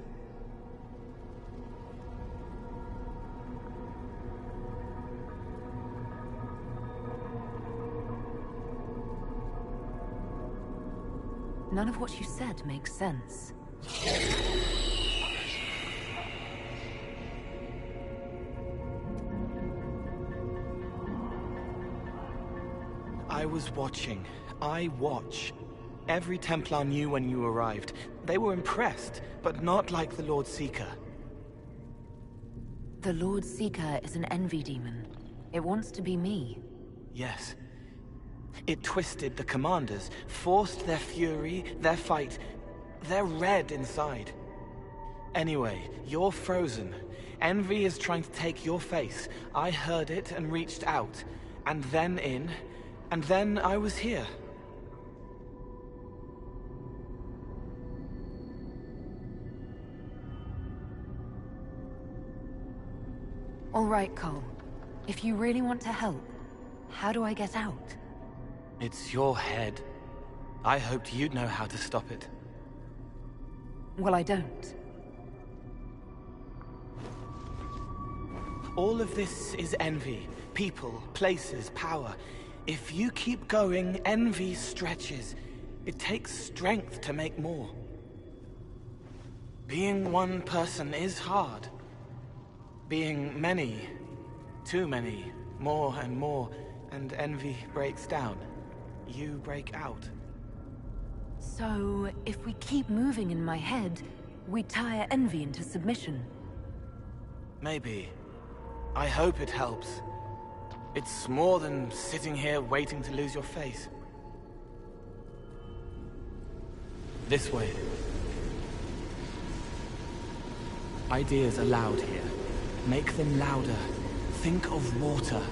None of what you said makes sense. I was watching. I watch. Every Templar knew when you arrived. They were impressed, but not like the Lord Seeker. The Lord Seeker is an envy demon. It wants to be me. Yes. It twisted the commanders, forced their fury, their fight. They're red inside. Anyway, you're frozen. Envy is trying to take your face. I heard it and reached out. And then in. And then I was here. All right, Cole. If you really want to help, how do I get out? It's your head. I hoped you'd know how to stop it. Well, I don't. All of this is envy. People, places, power. If you keep going, envy stretches. It takes strength to make more. Being one person is hard. Being many, too many, more and more, and envy breaks down. You break out. So, if we keep moving in my head, we tire envy into submission. Maybe. I hope it helps. It's more than sitting here waiting to lose your face. This way. Ideas are loud here. Make them louder. Think of water.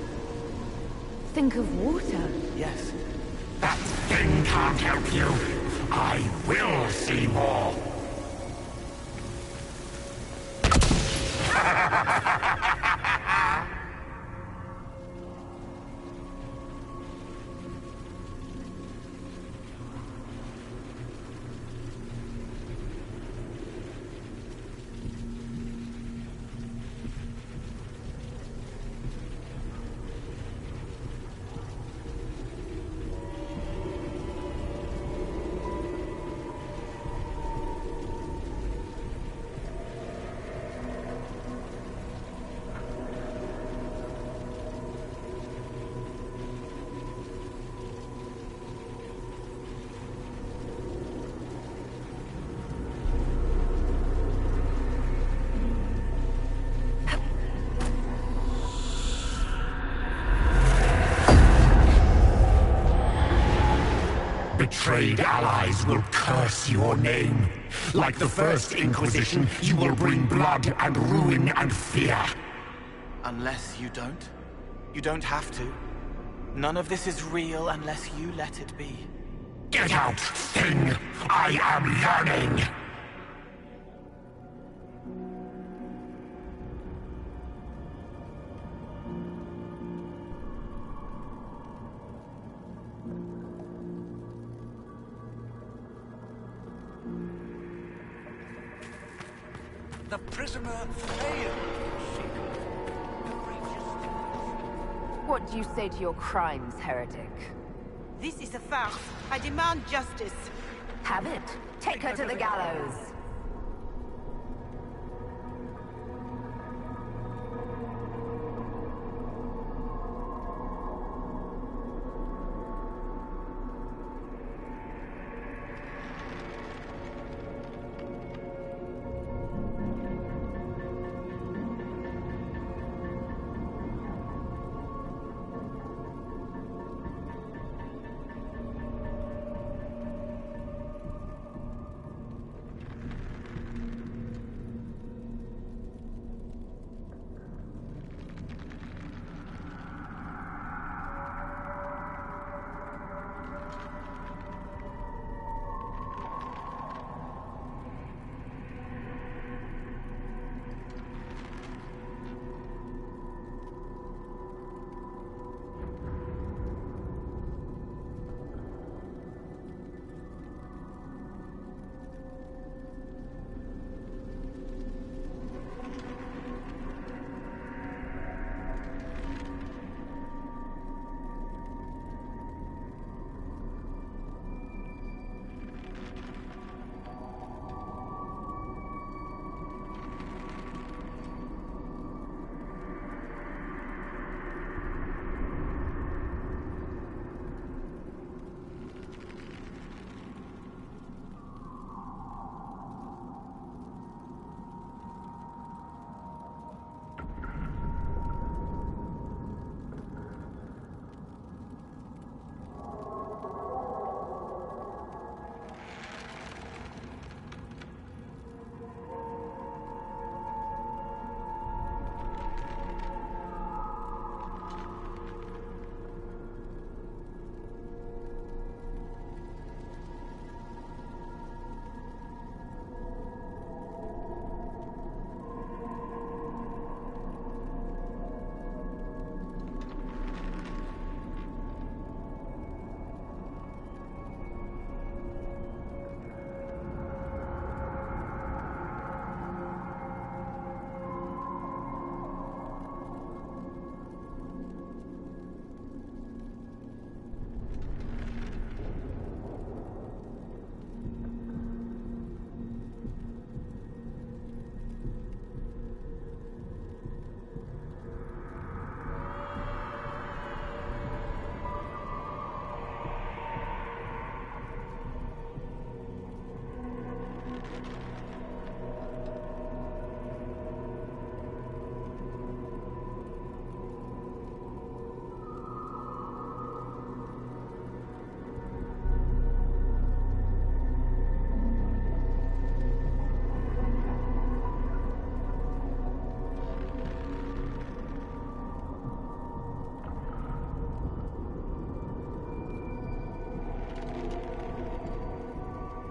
Think of water? Yes. That thing can't help you. I will see more. Betrayed allies will curse your name. Like the first Inquisition, you will bring blood and ruin and fear. Unless you don't. You don't have to. None of this is real unless you let it be. Get out, thing! I am learning! the prisoner failed. What do you say to your crimes, heretic? This is a farce. I demand justice. Have it. Take her to the gallows.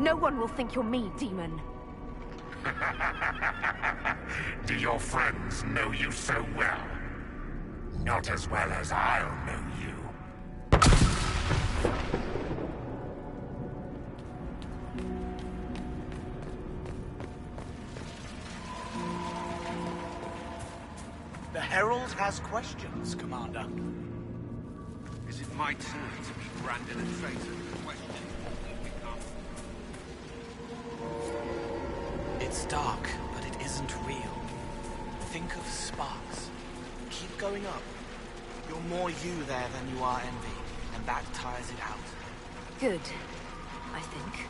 No one will think you're me, demon. Do your friends know you so well? Not as well as I'll know you. The Herald has questions, Commander. Is it my turn to be branded a traitor? It's dark, but it isn't real. Think of sparks. Keep going up. You're more you there than you are envy, and that tires it out. Good, I think.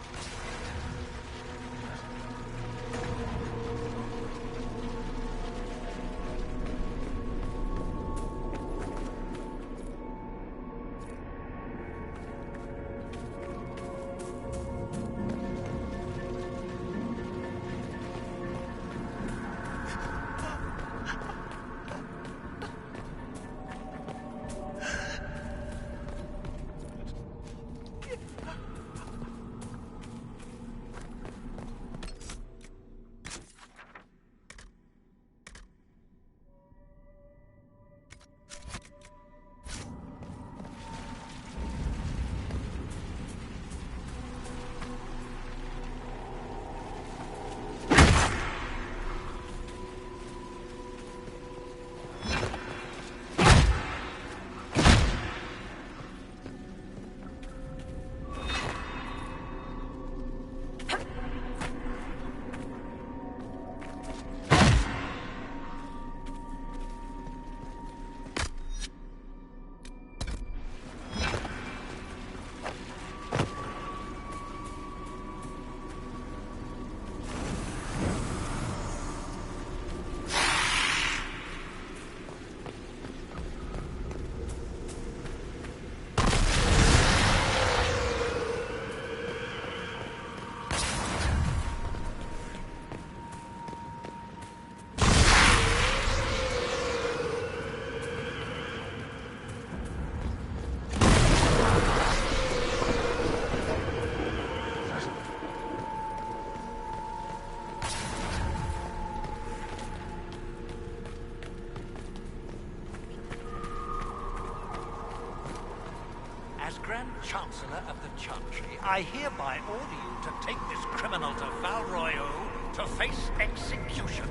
Grand Chancellor of the Chantry, I hereby order you to take this criminal to Val Royeaux to face execution.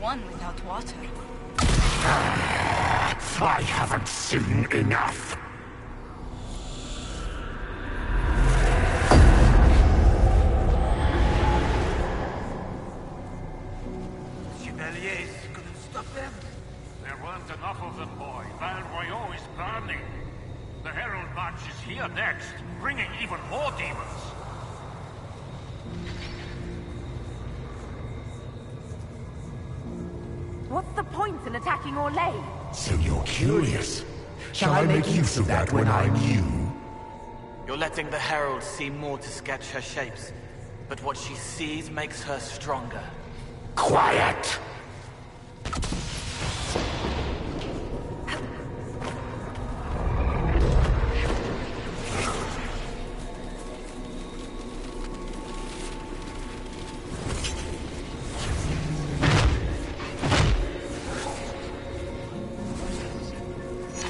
One without water. I haven't seen enough. Chevaliers couldn't stop them. There weren't enough of them, boy. Val Royeaux is burning. The Herald March is here next, bringing even more demons. What's the point in attacking Orlais? So you're curious. Shall I make use of that when I'm you? You're letting the Herald see more to sketch her shapes, but what she sees makes her stronger. Quiet!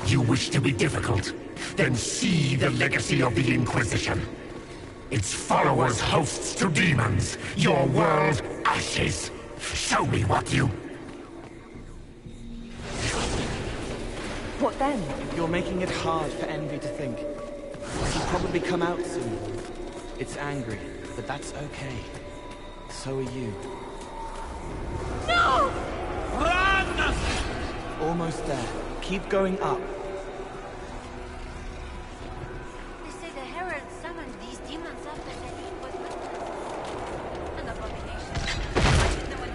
You wish to be difficult? Then see the legacy of the Inquisition. Its followers hosts to demons, your world ashes. Show me what you... What then? You're making it hard for Envy to think. It'll probably come out soon. It's angry, but that's okay. So are you. No! Run! Almost there. Keep going up. They say the Herald summoned these demons after the Eve was witnessed. An abomination. Why did no one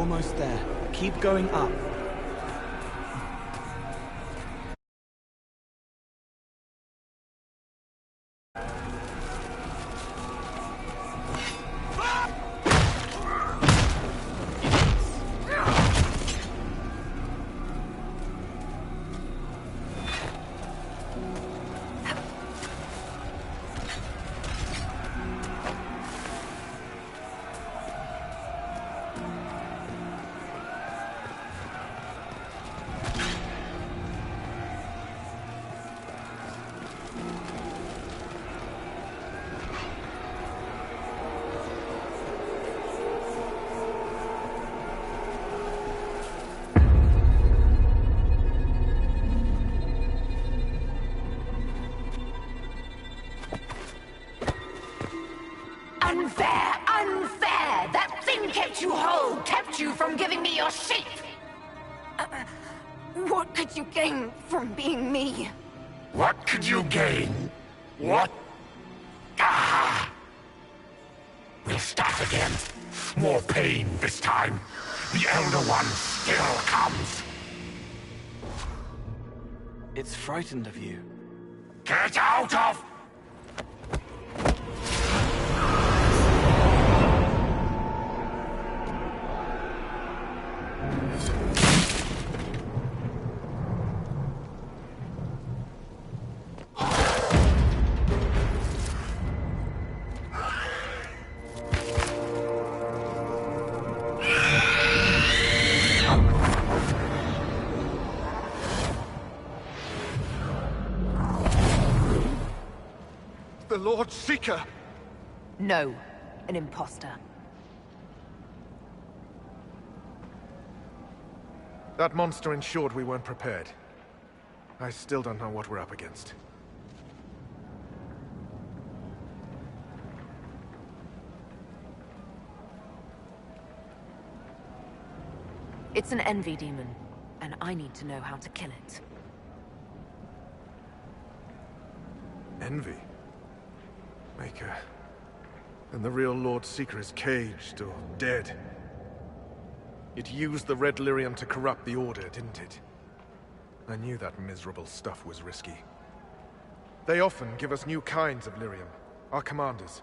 almost there. Keep going up. Unfair! Unfair! That thing kept you whole, kept you from giving me your shape! What could you gain from being me? What could you gain? What? Ah! We'll start again. More pain this time. The Elder One still comes. It's frightened of you. Get out of... The Lord Seeker! No, an imposter. That monster ensured we weren't prepared. I still don't know what we're up against. It's an envy demon, and I need to know how to kill it. Envy? Maker. And the real Lord Seeker is caged or dead. It used the red lyrium to corrupt the Order, didn't it? I knew that miserable stuff was risky. They often give us new kinds of lyrium, our commanders.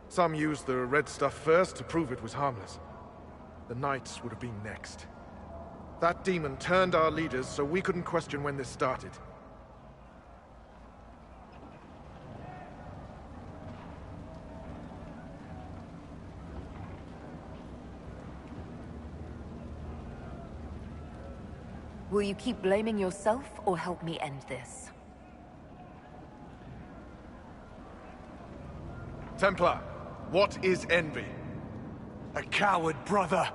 Some used the red stuff first to prove it was harmless. The Knights would have been next. That demon turned our leaders so we couldn't question when this started. Will you keep blaming yourself, or help me end this? Templar, what is envy? A coward, brother!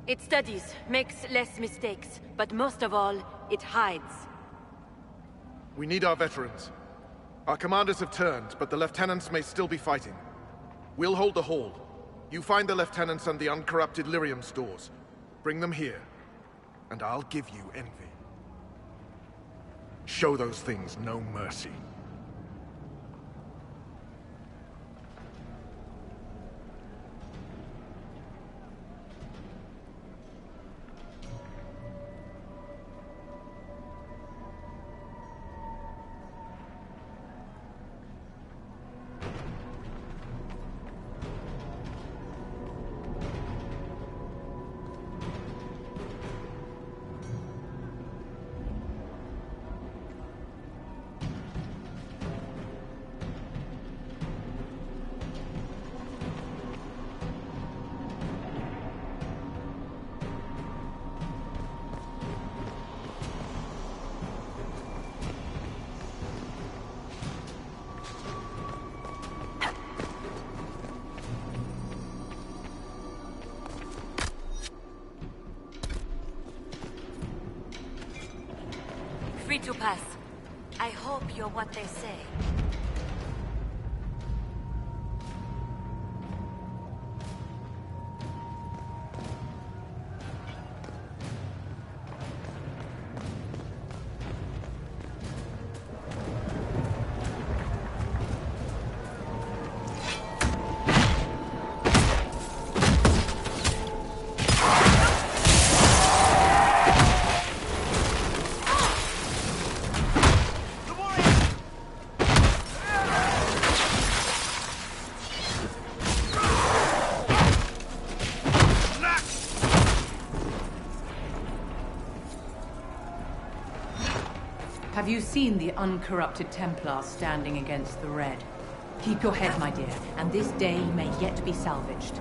It studies, makes less mistakes, but most of all, it hides. We need our veterans. Our commanders have turned, but the lieutenants may still be fighting. We'll hold the hall. You find the lieutenants and the uncorrupted lyrium stores. Bring them here, and I'll give you envy. Show those things no mercy. Free to pass. I hope you're what they say. Have you seen the uncorrupted Templars standing against the Red? Keep your head, my dear, and this day may yet be salvaged.